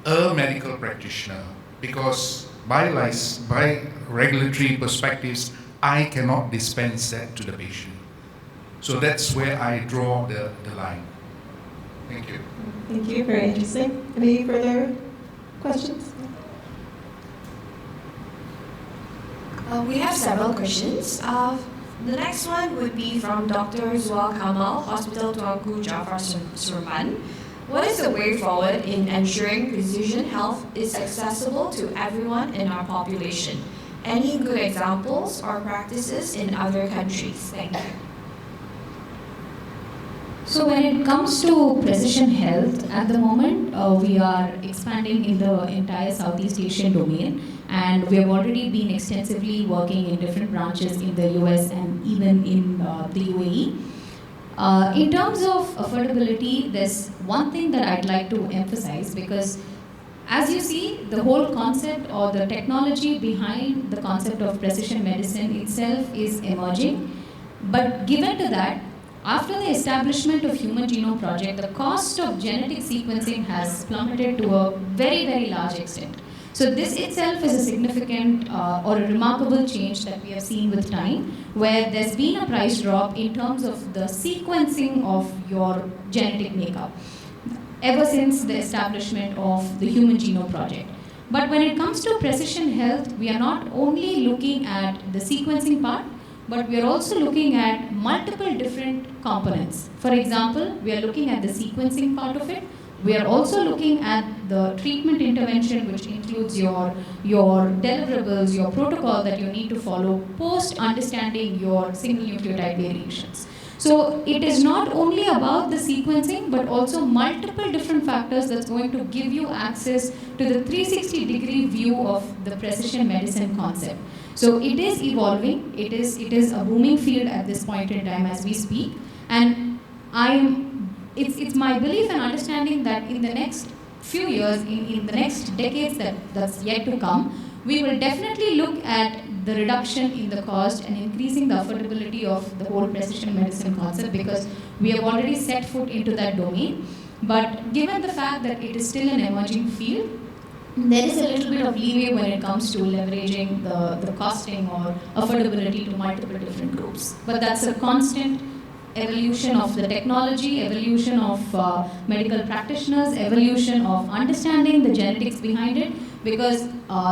a medical practitioner, because by regulatory perspectives, I cannot dispense that to the patient. So that's where I draw the line. Thank you. Thank you, very interesting. Any further questions? We have several questions. The next one would be from Dr. Zua Kamal, Hospital Tuanku Jafar Surban. What is the way forward in ensuring precision health is accessible to everyone in our population? Any good examples or practices in other countries? Thank you. So when it comes to precision health, at the moment we are expanding in the entire Southeast Asian domain, and we have already been extensively working in different branches in the US and even in the UAE. In terms of affordability, there's one thing that I'd like to emphasize, because as you see, the whole concept or the technology behind the concept of precision medicine itself is emerging. But given to that, after the establishment of Human Genome Project, the cost of genetic sequencing has plummeted to a very, very large extent. So this itself is a significant or a remarkable change that we have seen with time, where there's been a price drop in terms of the sequencing of your genetic makeup ever since the establishment of the Human Genome Project. But when it comes to precision health, we are not only looking at the sequencing part, but we are also looking at multiple different components. For example, we are looking at the sequencing part of it. We are also looking at the treatment intervention, which includes your deliverables, your protocol that you need to follow post understanding your single nucleotide variations. So it is not only about the sequencing, but also multiple different factors that's going to give you access to the 360-degree view of the precision medicine concept. So it is evolving. It is a booming field at this point in time as we speak. And it's my belief and understanding that in the next few years, in the next decades that's yet to come, we will definitely look at the reduction in the cost and increasing the affordability of the whole precision medicine concept, because we have already set foot into that domain. But given the fact that it is still an emerging field, there is a little bit of leeway when it comes to leveraging the costing or affordability to multiple different groups. But that's a constant evolution of the technology, evolution of medical practitioners, evolution of understanding the genetics behind it, because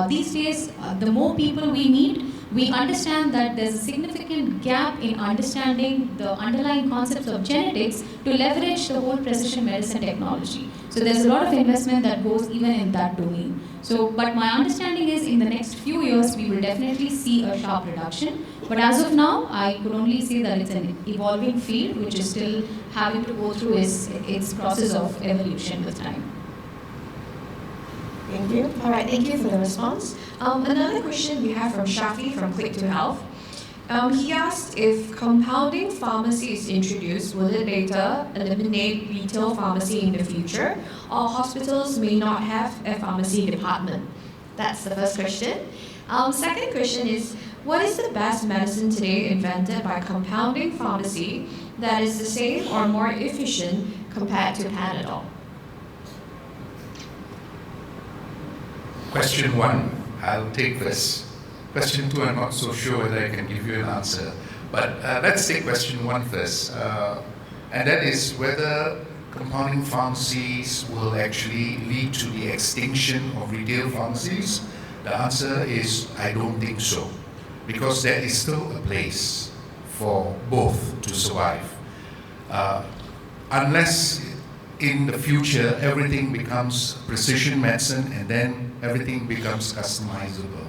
these days, the more people we meet, we understand that there's a significant gap in understanding the underlying concepts of genetics to leverage the whole precision medicine technology. So there's a lot of investment that goes even in that domain. So, but my understanding is in the next few years, we will definitely see a sharp reduction. But as of now, I could only say that it's an evolving field, which is still having to go through its process of evolution with time. Thank you. All right, thank you for the response. Another question we have from Shafi from Click to Health. He asked, if compounding pharmacy is introduced, will it later eliminate retail pharmacy in the future, or hospitals may not have a pharmacy department? That's the first question. Second question is, what is the best medicine today invented by compounding pharmacy that is the same or more efficient compared to Panadol? Question 1, I'll take this. Question 2, I'm not so sure whether I can give you an answer. But let's take question 1 first. And that is whether compounding pharmacies will actually lead to the extinction of retail pharmacies. The answer is, I don't think so. Because there is still a place for both to survive. Unless in the future everything becomes precision medicine and then everything becomes customizable.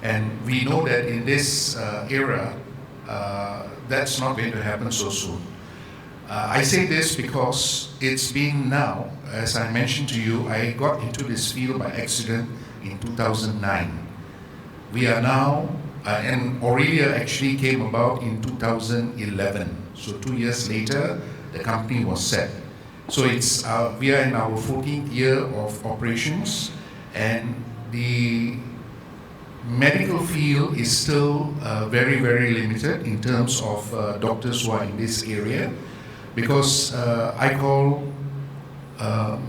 And we know that in this era, that's not going to happen so soon. I say this because it's being now, as I mentioned to you, I got into this field by accident in 2009. We are now, and Aurelia actually came about in 2011. So 2 years later, the company was set. So it's we are in our 14th year of operations, and the medical field is still very, very limited in terms of doctors who are in this area, because I call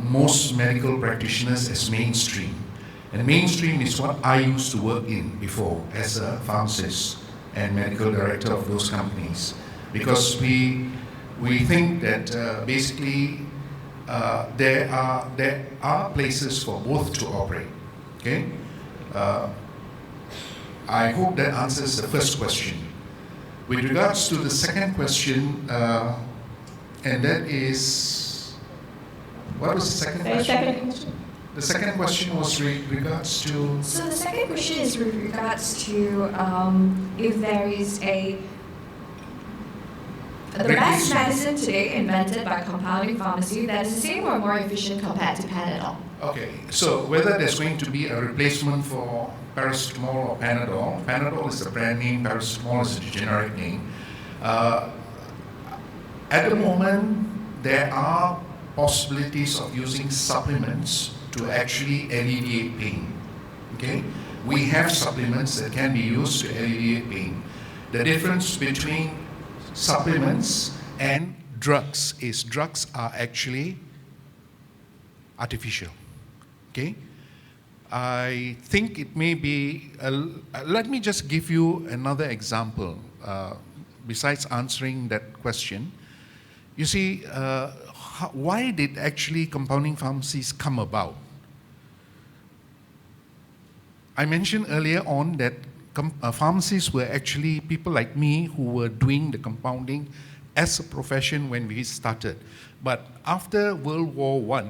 most medical practitioners as mainstream. And mainstream is what I used to work in before as a pharmacist and medical director of those companies, because we think that basically there are places for both to operate. Okay. I hope that answers the first question. With regards to the second question, and that is, what was the second question? The second question was regards to. So the second question is with regards to if there is the best medicine today invented by compounding pharmacy that is the same or more efficient compared to Panadol. Okay, so whether there's going to be a replacement for paracetamol or Panadol, Panadol is the brand name, paracetamol is the generic name. At the moment, there are possibilities of using supplements to actually alleviate pain. Okay, we have supplements that can be used to alleviate pain. The difference between supplements and drugs is drugs are actually artificial. Okay, I think it may be. Let me just give you another example. Besides answering that question, you see, why did actually compounding pharmacies come about? I mentioned earlier on that pharmacies were actually people like me who were doing the compounding as a profession when we started. But after World War I,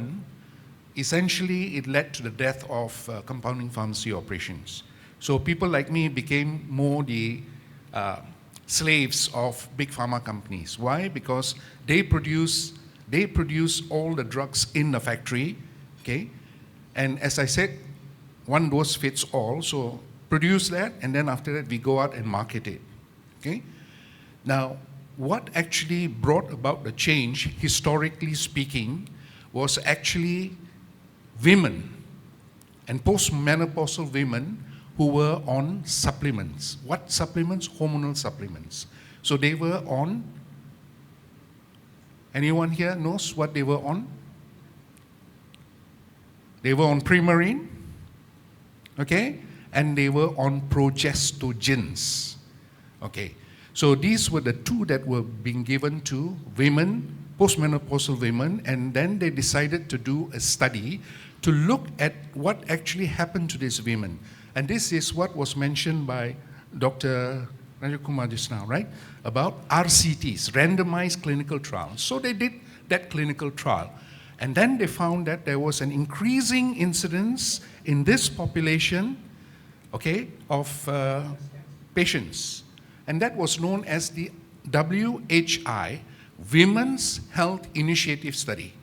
essentially it led to the death of compounding pharmacy operations. So people like me became more the slaves of big pharma companies. Why? Because they produce all the drugs in the factory, okay? And as I said, one dose fits all, so produce that, and then after that we go out and market it, okay? Now, what actually brought about the change, historically speaking, was actually women and postmenopausal women who were on supplements. What supplements? Hormonal supplements. So they were on, anyone here knows what they were on? They were on Primarine, okay? And they were on progestogens, okay? So these were the two that were being given to women, postmenopausal women, and then they decided to do a study to look at what actually happened to these women. And this is what was mentioned by Dr. Rajakumar just now, right? About RCTs, randomized clinical trials. So they did that clinical trial. And then they found that there was an increasing incidence in this population, okay, of patients. And that was known as the WHI, Women's Health Initiative Study,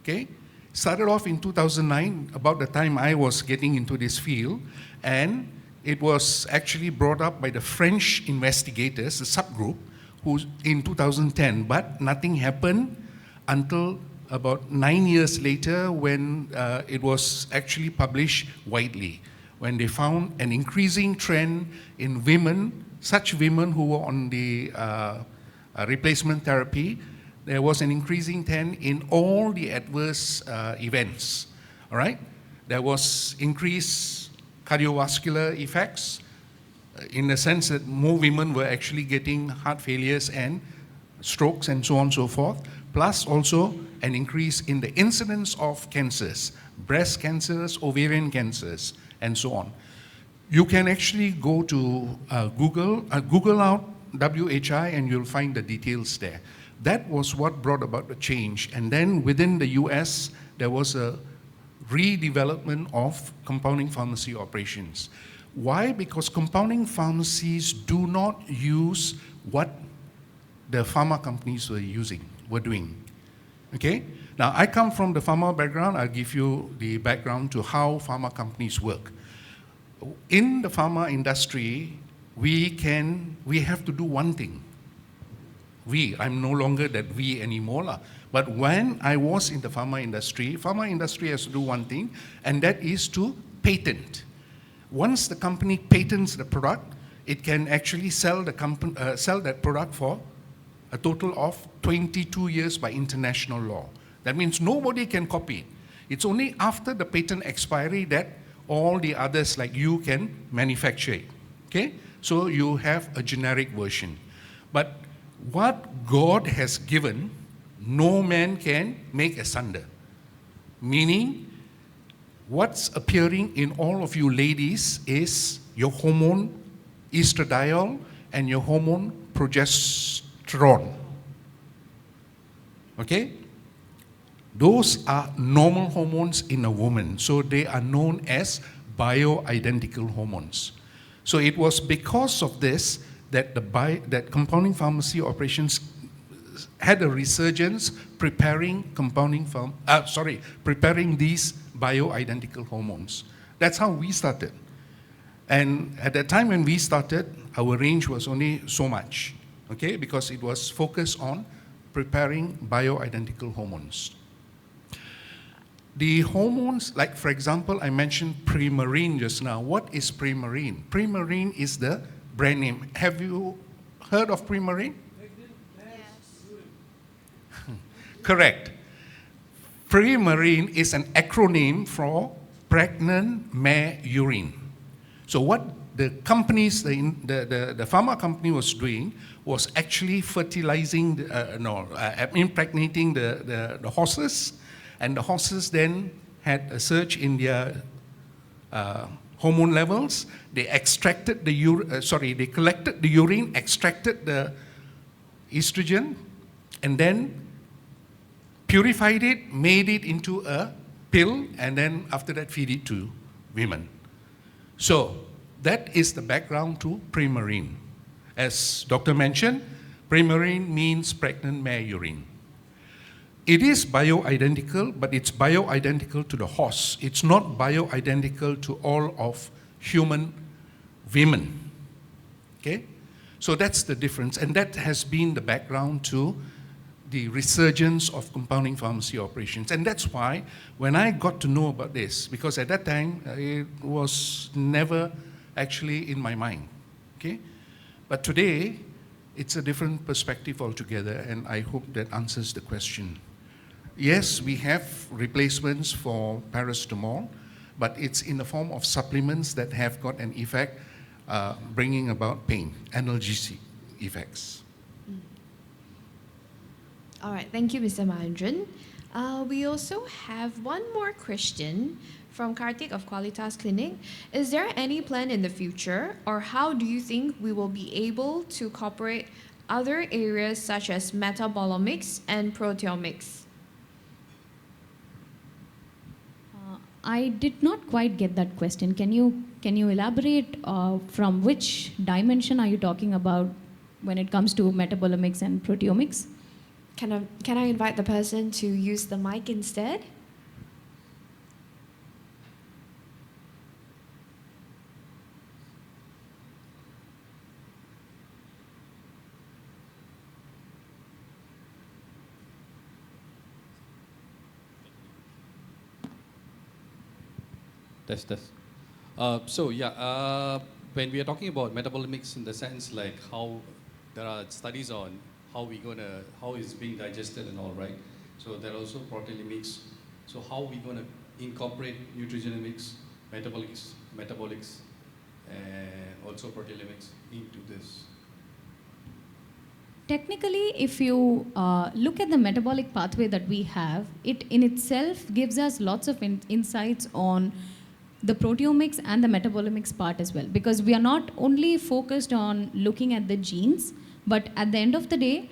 okay? Started off in 2009, about the time I was getting into this field, and it was actually brought up by the French investigators, a subgroup, who in 2010, but nothing happened until about 9 years later when it was actually published widely, when they found an increasing trend in women, such women who were on the replacement therapy. There was an increasing trend in all the adverse events, all right? There was increased cardiovascular effects in the sense that more women were actually getting heart failures and strokes and so on and so forth, plus also an increase in the incidence of cancers, breast cancers, ovarian cancers, and so on. You can actually go to Google out WHI and you'll find the details there. That was what brought about the change. And then within the US, there was a redevelopment of compounding pharmacy operations. Why? Because compounding pharmacies do not use what the pharma companies were doing. Okay? Now, I come from the pharma background. I'll give you the background to how pharma companies work. In the pharma industry, we have to do one thing. I'm no longer that we anymore. But when I was in the pharma industry has to do one thing, and that is to patent. Once the company patents the product, it can actually sell that product for a total of 22 years by international law. That means nobody can copy it. It's only after the patent expiry that all the others like you can manufacture it. Okay? So you have a generic version. But what God has given, no man can make asunder. Meaning, what's appearing in all of you ladies is your hormone estradiol and your hormone progesterone. Okay? Those are normal hormones in a woman, so they are known as bioidentical hormones. So it was because of this that that compounding pharmacy operations had a resurgence preparing preparing these bioidentical hormones. That's how we started. And at the time when we started, our range was only so much, okay, because it was focused on preparing bioidentical hormones. The hormones, like for example, I mentioned Primarine just now. What is Primarine? Primarine is the brand name. Have you heard of Primarine? Correct. Primarine is an acronym for pregnant mare urine. So what the companies, the pharma company was doing was actually fertilizing, impregnating the horses, and the horses then had a surge in their hormone levels. They extracted they collected the urine, extracted the estrogen, and then purified it, made it into a pill, and then after that feed it to women. So that is the background to Primarine. As Doctor mentioned, Primarine means pregnant mare urine. It is bioidentical, but it's bioidentical to the horse. It's not bioidentical to all of human women. Okay? So that's the difference, and that has been the background to the resurgence of compounding pharmacy operations. And that's why when I got to know about this, because at that time it was never actually in my mind, okay? But today, it's a different perspective altogether, and I hope that answers the question. Yes, we have replacements for paracetamol, but it's in the form of supplements that have got an effect bringing about pain, analgesic effects. All right, thank you, Mr. Mahendran. We also have one more question from Karthik of Qualitas Clinic. Is there any plan in the future, or how do you think we will be able to cooperate other areas such as metabolomics and proteomics? I did not quite get that question. Can you elaborate from which dimension are you talking about when it comes to metabolomics and proteomics? Can I invite the person to use the mic instead? When we are talking about metabolomics in the sense like how there are studies on how it's being digested and all, right? So there are also proteomics. So how we going to incorporate nutrigenomics, metabolics, and also proteomics into this? Technically, if you look at the metabolic pathway that we have, it in itself gives us lots of insights on the proteomics and the metabolomics part as well, because we are not only focused on looking at the genes, but at the end of the day,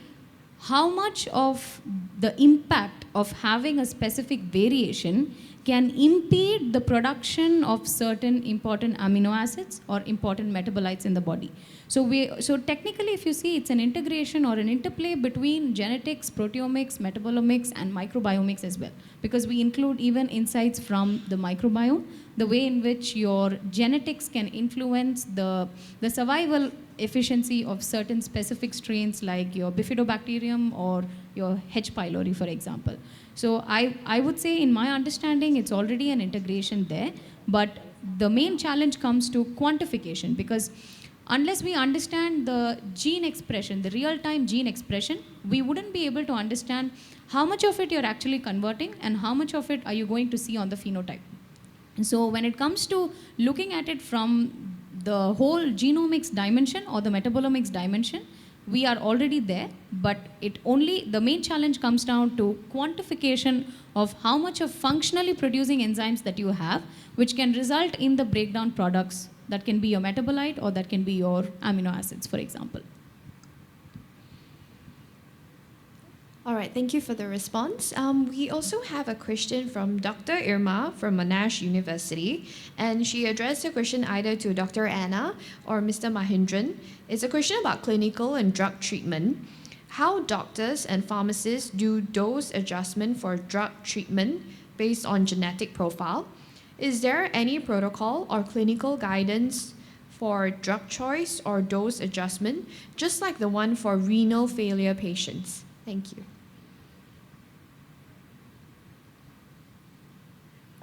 how much of the impact of having a specific variation can impede the production of certain important amino acids or important metabolites in the body. So technically, if you see, it's an integration or an interplay between genetics, proteomics, metabolomics, and microbiomics as well, because we include even insights from the microbiome, the way in which your genetics can influence the survival efficiency of certain specific strains like your bifidobacterium or your H. pylori, for example. So I would say, in my understanding, it's already an integration there, but the main challenge comes to quantification, because unless we understand the gene expression, the real-time gene expression, we wouldn't be able to understand how much of it you're actually converting and how much of it are you going to see on the phenotype. And so when it comes to looking at it from the whole genomics dimension or the metabolomics dimension, we are already there, but the main challenge comes down to quantification of how much of functionally producing enzymes that you have, which can result in the breakdown products that can be your metabolite or that can be your amino acids, for example. All right, thank you for the response. We also have a question from Dr. Irma from Monash University, and she addressed the question either to Dr. Anna or Mr. Mahendran. It's a question about clinical and drug treatment. How doctors and pharmacists do dose adjustment for drug treatment based on genetic profile? Is there any protocol or clinical guidance for drug choice or dose adjustment, just like the one for renal failure patients? Thank you.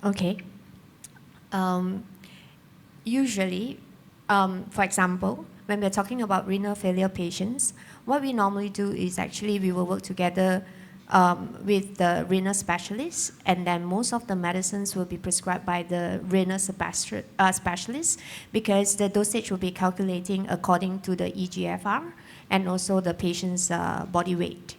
Okay. Usually, for example, when we're talking about renal failure patients, what we normally do is actually we will work together with the renal specialist, and then most of the medicines will be prescribed by the renal specialist, because the dosage will be calculating according to the EGFR and also the patient's body weight.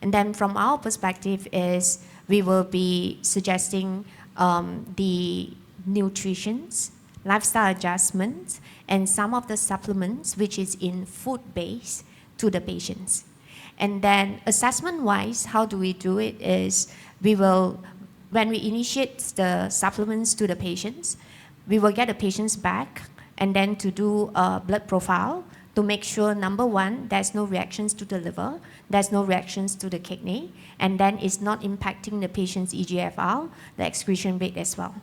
And then from our perspective is we will be suggesting the nutritions, lifestyle adjustments, and some of the supplements which is in food base to the patients. And then assessment-wise, how do we do it is we will, when we initiate the supplements to the patients, we will get the patients back and then to do a blood profile to make sure, number one, there's no reactions to the liver, there's no reactions to the kidney, and then it's not impacting the patient's EGFR, the excretion rate as well.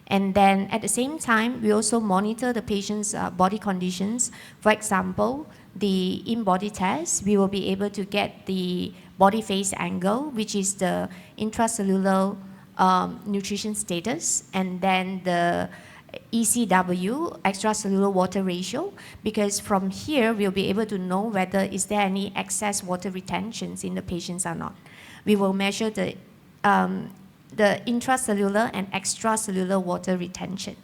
And then at the same time, we also monitor the patient's body conditions. For example, the in-body test, we will be able to get the body phase angle, which is the intracellular nutrition status, and then the ECW, extracellular water ratio, because from here we'll be able to know whether is there any excess water retentions in the patients or not. We will measure the intracellular and extracellular water retention.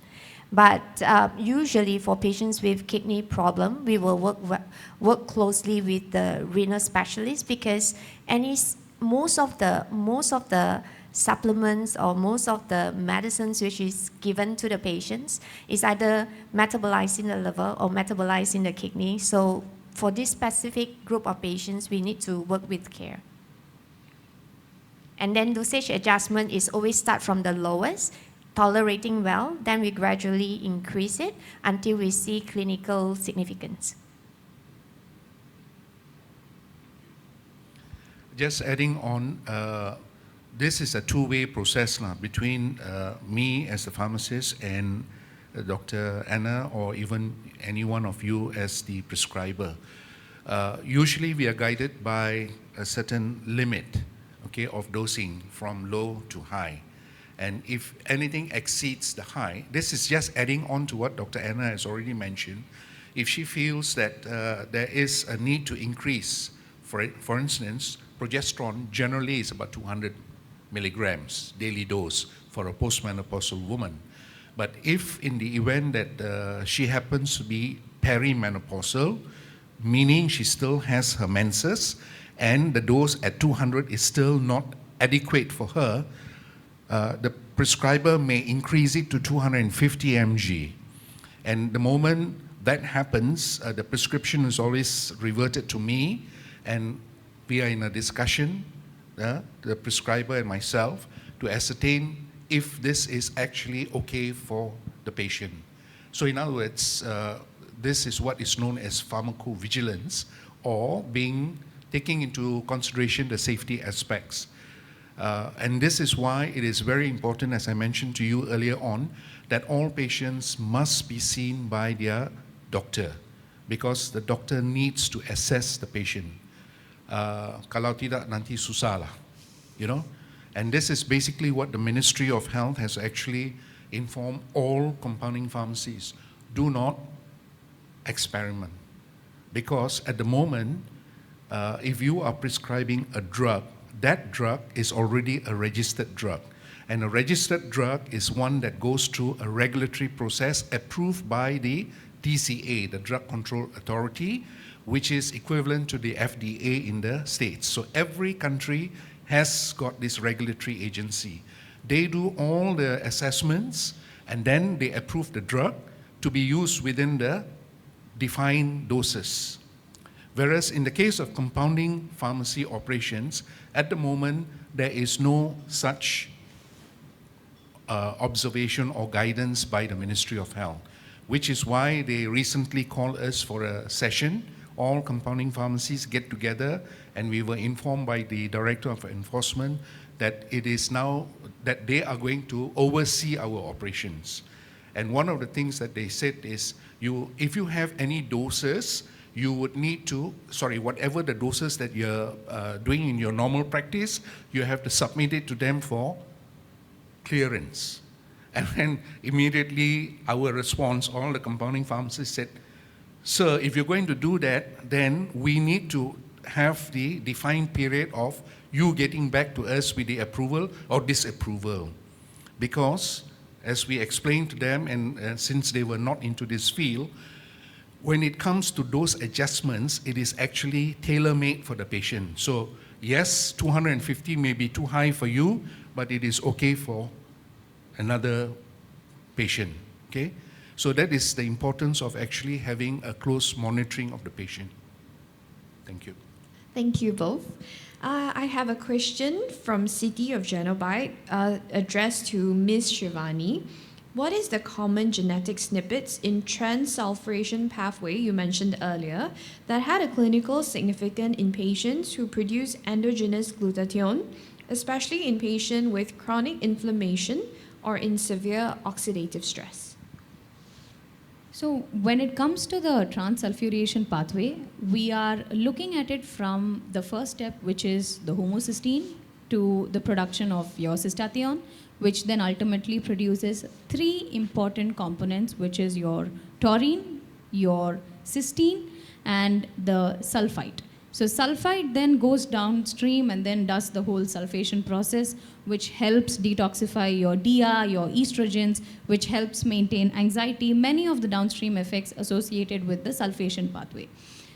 But usually for patients with kidney problem, we will work closely with the renal specialist, because most of the supplements or most of the medicines which is given to the patients is either metabolized in the liver or metabolized in the kidney. So for this specific group of patients, we need to work with care. And then dosage adjustment is always start from the lowest, tolerating well, then we gradually increase it until we see clinical significance. Just adding on, this is a two-way process between me as the pharmacist and Dr. Anna, or even any one of you as the prescriber. Usually we are guided by a certain limit, okay, of dosing from low to high. And if anything exceeds the high, this is just adding on to what Dr. Anna has already mentioned. If she feels that there is a need to increase, for instance, progesterone generally is about 200 milligrams daily dose for a postmenopausal woman. But if in the event that she happens to be perimenopausal, meaning she still has her menses, and the dose at 200 is still not adequate for her, the prescriber may increase it to 250 mg. And the moment that happens, the prescription is always reverted to me, and we are in a discussion, the prescriber and myself, to ascertain if this is actually okay for the patient. So in other words, this is what is known as pharmacovigilance, or taking into consideration the safety aspects. And this is why it is very important, as I mentioned to you earlier on, that all patients must be seen by their doctor, because the doctor needs to assess the patient. Kalau tidak nanti susah lah, you know. And this is basically what the Ministry of Health has actually informed all compounding pharmacies. Do not experiment, because at the moment, if you are prescribing a drug, that drug is already a registered drug. And a registered drug is one that goes through a regulatory process approved by the DCA, the Drug Control Authority, which is equivalent to the FDA in the States. So every country has got this regulatory agency. They do all the assessments, and then they approve the drug to be used within the defined doses. Whereas in the case of compounding pharmacy operations, at the moment, there is no such observation or guidance by the Ministry of Health, which is why they recently called us for a session. All compounding pharmacies get together, and we were informed by the Director of Enforcement that it is now that they are going to oversee our operations. And one of the things that they said is, if you have any doses, you would need to, whatever the doses that you're doing in your normal practice, you have to submit it to them for clearance. And then immediately our response, all the compounding pharmacists said, sir, if you're going to do that, then we need to have the defined period of you getting back to us with the approval or disapproval. Because, as we explained to them, and since they were not into this field, when it comes to dose adjustments, it is actually tailor-made for the patient. So yes, 250 may be too high for you, but it is okay for another patient, okay? So that is the importance of actually having a close monitoring of the patient. Thank you. Thank you both. I have a question from City of Genobite addressed to Ms. Shivani. What is the common genetic snippets in transsulfuration pathway you mentioned earlier that had a clinical significance in patients who produce endogenous glutathione, especially in patients with chronic inflammation or in severe oxidative stress? So when it comes to the transsulfuration pathway, we are looking at it from the first step, which is the homocysteine, to the production of your cystathione, which then ultimately produces three important components, which is your taurine, your cysteine, and the sulfite. So sulfite then goes downstream and then does the whole sulfation process, which helps detoxify your DR, your estrogens, which helps maintain anxiety, many of the downstream effects associated with the sulfation pathway.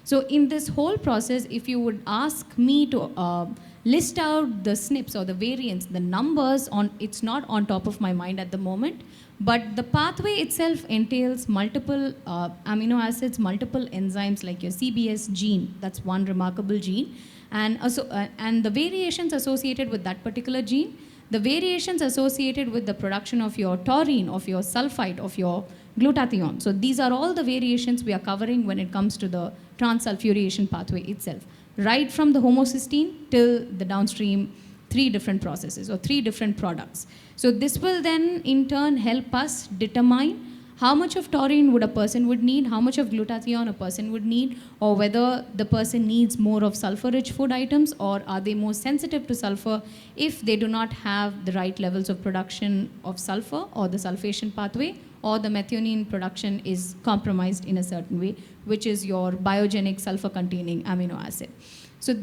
So in this whole process, if you would ask me to list out the SNPs or the variants, the numbers, it's not on top of my mind at the moment, but the pathway itself entails multiple amino acids, multiple enzymes like your CBS gene, that's one remarkable gene, and the variations associated with that particular gene, the variations associated with the production of your taurine, of your sulfite, of your glutathione. So these are all the variations we are covering when it comes to the transsulfuration pathway itself, right from the homocysteine till the downstream three different processes or three different products. So this will then in turn help us determine how much of taurine would a person would need, how much of glutathione a person would need, or whether the person needs more of sulfur-rich food items, or are they more sensitive to sulfur if they do not have the right levels of production of sulfur or the sulfation pathway, or the methionine production is compromised in a certain way, which is your biogenic sulfur-containing amino acid. So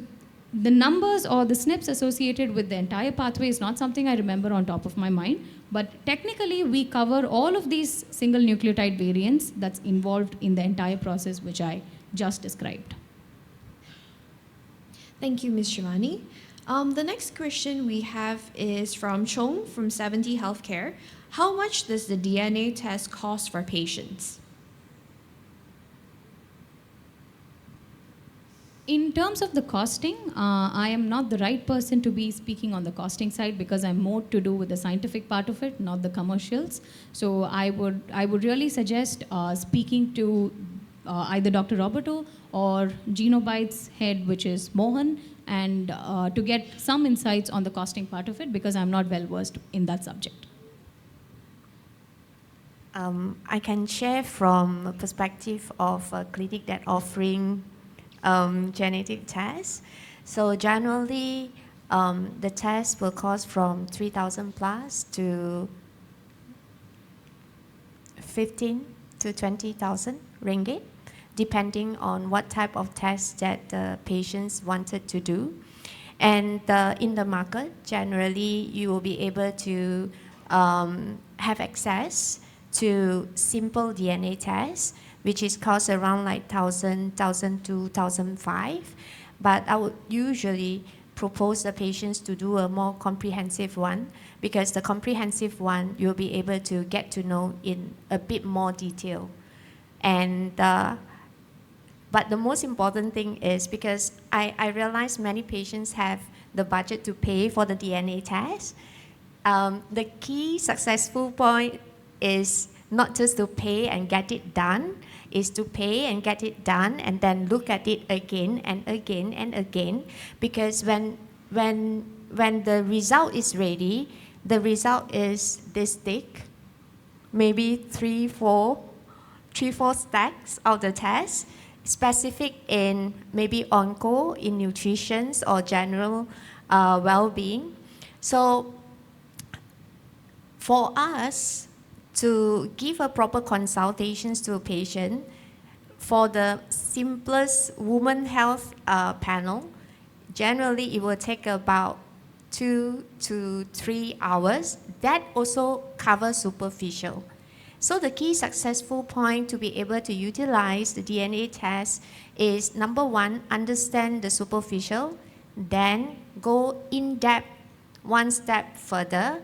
the numbers or the SNPs associated with the entire pathway is not something I remember on top of my mind, but technically we cover all of these single nucleotide variants that's involved in the entire process which I just described. Thank you, Ms. Shivani. The next question we have is from Chong from 70 Healthcare. How much does the DNA test cost for patients? In terms of the costing, I am not the right person to be speaking on the costing side because I'm more to do with the scientific part of it, not the commercials. So I would really suggest speaking to either Dr. Roberto or Genobyte's head, which is Mohan, and to get some insights on the costing part of it because I'm not well versed in that subject. I can share from a perspective of a clinic that offering genetic tests. So generally, the test will cost from 3,000 plus to 15 to 20,000 ringgit, depending on what type of test that the patients wanted to do. And in the market, generally, you will be able to have access to simple DNA tests, which is cost around like 1,000, 1,200, 1,500. But I would usually propose the patients to do a more comprehensive one, because the comprehensive one you'll be able to get to know in a bit more detail. And But the most important thing is because I realize many patients have the budget to pay for the DNA test. The key successful point is not just to pay and get it done, is to pay and get it done and then look at it again and again and again. Because when the result is ready, the result is this thick, maybe three, four stacks of the test, specific in maybe onco, in nutrition or general well-being. So for us to give a proper consultations to a patient, for the simplest women health panel, generally it will take about 2 to 3 hours. That also covers superficial. So the key successful point to be able to utilize the DNA test is, number one, understand the superficial, then go in depth one step further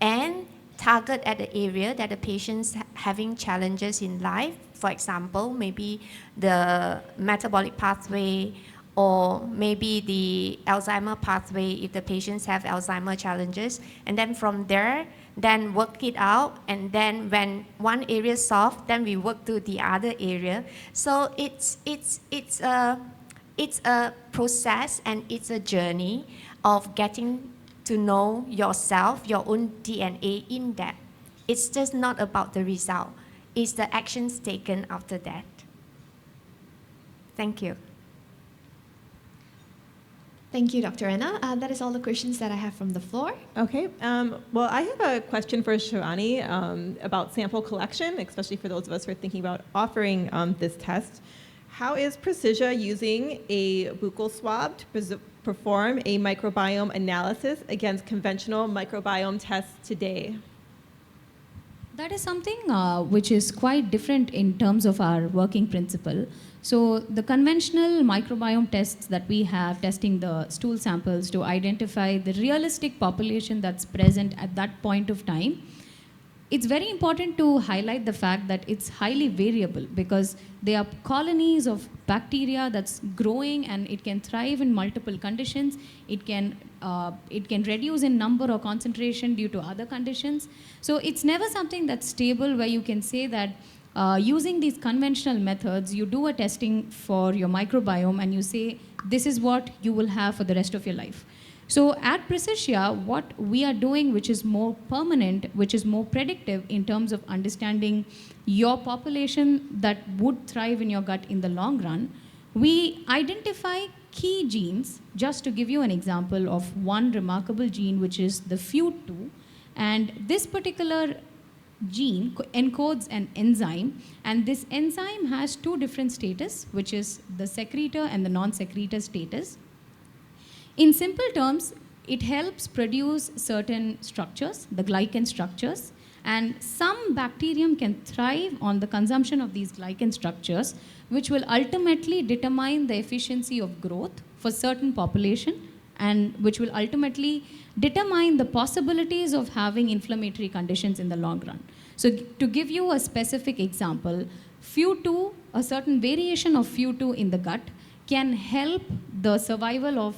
and target at the area that the patient's having challenges in life. For example, maybe the metabolic pathway or maybe the Alzheimer pathway if the patients have Alzheimer challenges. And then from there, then work it out. And then when one area is solved, then we work to the other area. So it's a process and it's a journey of getting to know yourself, your own DNA in depth. It's just not about the result. It's the actions taken after that. Thank you. Thank you, Dr. Anna. That is all the questions that I have from the floor. Okay. Well, I have a question for Shivani about sample collection, especially for those of us who are thinking about offering this test. How is Precision using a buccal swab to perform a microbiome analysis against conventional microbiome tests today? That is something which is quite different in terms of our working principle. So the conventional microbiome tests that we have, testing the stool samples to identify the realistic population that's present at that point of time, it's very important to highlight the fact that it's highly variable because there are colonies of bacteria that's growing and it can thrive in multiple conditions. It can reduce in number or concentration due to other conditions. So it's never something that's stable where you can say that using these conventional methods, you do a testing for your microbiome and you say, this is what you will have for the rest of your life. So at Precisia, what we are doing, which is more permanent, which is more predictive in terms of understanding your population that would thrive in your gut in the long run, we identify key genes, just to give you an example of one remarkable gene, which is the FUT2. And this particular gene encodes an enzyme, and this enzyme has two different status, which is the secretor and the non-secretor status. In simple terms, it helps produce certain structures, the glycan structures, and some bacterium can thrive on the consumption of these glycan structures, which will ultimately determine the efficiency of growth for certain population, and which will ultimately determine the possibilities of having inflammatory conditions in the long run. So to give you a specific example, FUT2, a certain variation of FUT2 in the gut can help the survival of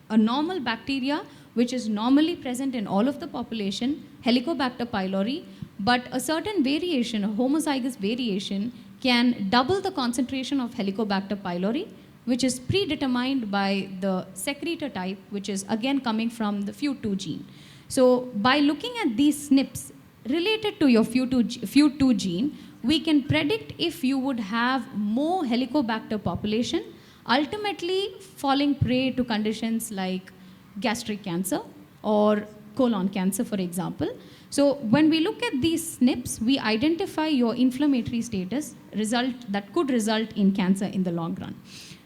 a normal bacteria which is normally present in all of the population, Helicobacter pylori, but a certain variation, a homozygous variation, can double the concentration of Helicobacter pylori, which is predetermined by the secretor type, which is again coming from the FUT2 gene. So by looking at these SNPs related to your FUT2 gene, we can predict if you would have more Helicobacter population, ultimately falling prey to conditions like gastric cancer or colon cancer, for example. So when we look at these SNPs, we identify your inflammatory status that could result in cancer in the long run.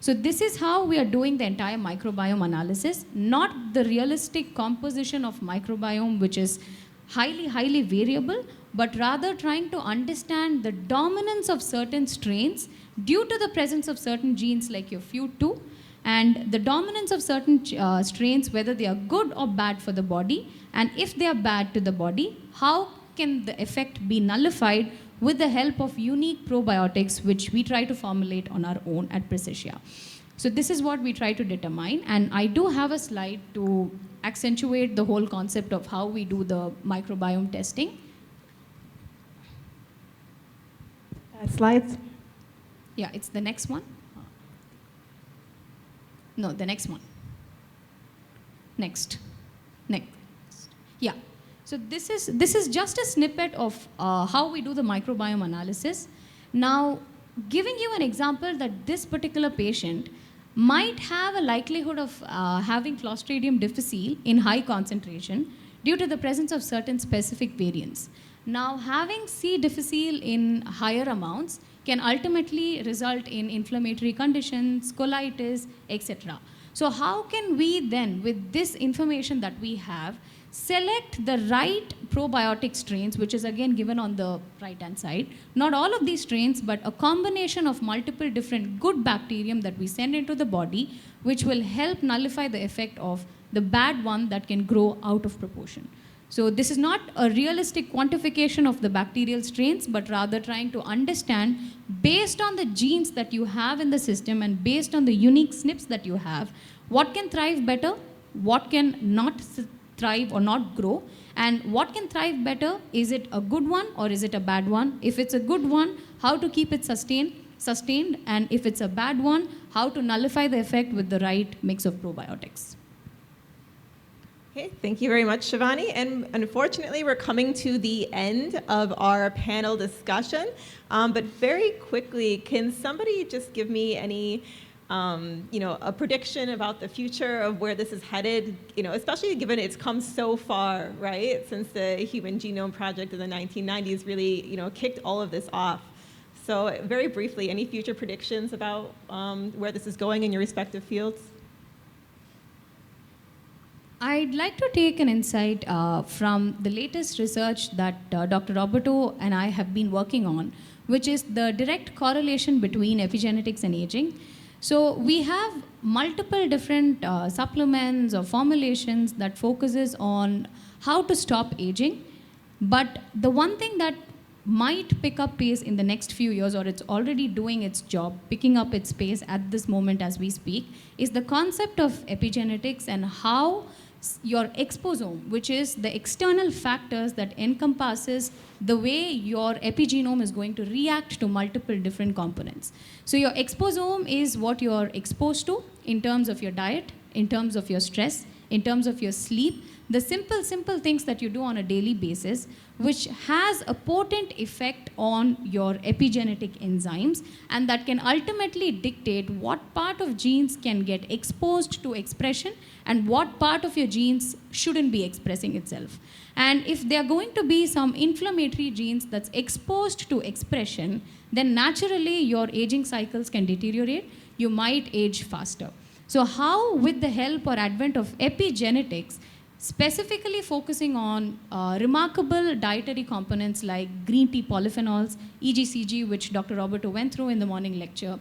So this is how we are doing the entire microbiome analysis, not the realistic composition of microbiome, which is highly, highly variable, but rather trying to understand the dominance of certain strains due to the presence of certain genes like your FUT2, and the dominance of certain strains, whether they are good or bad for the body, and if they are bad to the body, how can the effect be nullified with the help of unique probiotics, which we try to formulate on our own at Precisia. So this is what we try to determine, and I do have a slide to accentuate the whole concept of how we do the microbiome testing. Slides. Yeah, it's the next one. No, the next one. Next. Yeah. So this is just a snippet of how we do the microbiome analysis. Now, giving you an example that this particular patient might have a likelihood of having Clostridium difficile in high concentration due to the presence of certain specific variants. Now, having C. difficile in higher amounts can ultimately result in inflammatory conditions, colitis, etc. So how can we then, with this information that we have, select the right probiotic strains, which is again given on the right-hand side. Not all of these strains, but a combination of multiple different good bacterium that we send into the body, which will help nullify the effect of the bad one that can grow out of proportion. So this is not a realistic quantification of the bacterial strains, but rather trying to understand, based on the genes that you have in the system and based on the unique SNPs that you have, what can thrive better, what can not thrive or not grow, and what can thrive better. Is it a good one or is it a bad one? If it's a good one, how to keep it sustained, and if it's a bad one, how to nullify the effect with the right mix of probiotics. Okay, thank you very much, Shivani. And unfortunately, we're coming to the end of our panel discussion. But very quickly, can somebody just give me any, a prediction about the future of where this is headed? Especially given it's come so far, right, since the Human Genome Project in the 1990s really, kicked all of this off. So very briefly, any future predictions about where this is going in your respective fields? I'd like to take an insight from the latest research that Dr. Roberto and I have been working on, which is the direct correlation between epigenetics and aging. So we have multiple different supplements or formulations that focuses on how to stop aging. But the one thing that might pick up pace in the next few years, or it's already doing its job, picking up its pace at this moment as we speak, is the concept of epigenetics and how your exposome, which is the external factors that encompasses the way your epigenome is going to react to multiple different components. So your exposome is what you're exposed to in terms of your diet, in terms of your stress, in terms of your sleep, the simple things that you do on a daily basis, which has a potent effect on your epigenetic enzymes, and that can ultimately dictate what part of genes can get exposed to expression and what part of your genes shouldn't be expressing itself. And if there are going to be some inflammatory genes that's exposed to expression, then naturally your aging cycles can deteriorate. You might age faster. So how, with the help or advent of epigenetics, specifically focusing on remarkable dietary components like green tea polyphenols, EGCG, which Dr. Roberto went through in the morning lecture,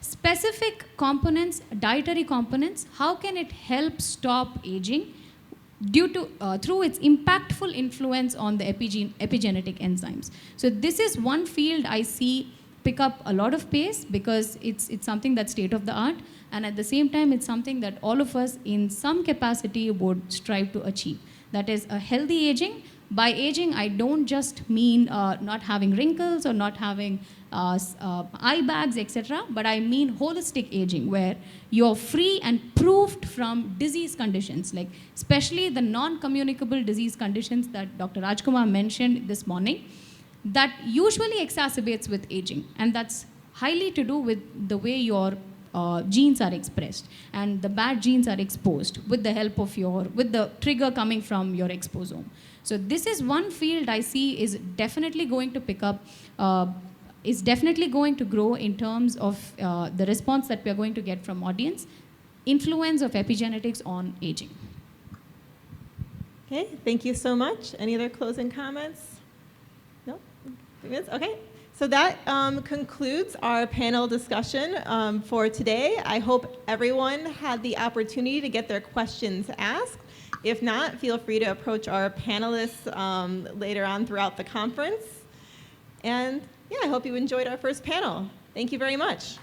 specific components, dietary components, how can it help stop aging due to through its impactful influence on the epigenetic enzymes. So this is one field I see pick up a lot of pace because it's something that's state of the art, and at the same time it's something that all of us in some capacity would strive to achieve. That is a healthy aging. By aging, I don't just mean not having wrinkles or not having eye bags, etc., but I mean holistic aging, where you're free and proofed from disease conditions, like especially the non-communicable disease conditions that Dr. Rajkumar mentioned this morning, that usually exacerbates with aging, and that's highly to do with the way your genes are expressed, and the bad genes are exposed with the help of with the trigger coming from your exposome. So this is one field I see is definitely going to pick up, is definitely going to grow in terms of the response that we are going to get from audience, influence of epigenetics on aging. Okay, thank you so much. Any other closing comments? No? 3 minutes? Okay. So that concludes our panel discussion for today. I hope everyone had the opportunity to get their questions asked. If not, feel free to approach our panelists later on throughout the conference. And yeah, I hope you enjoyed our first panel. Thank you very much.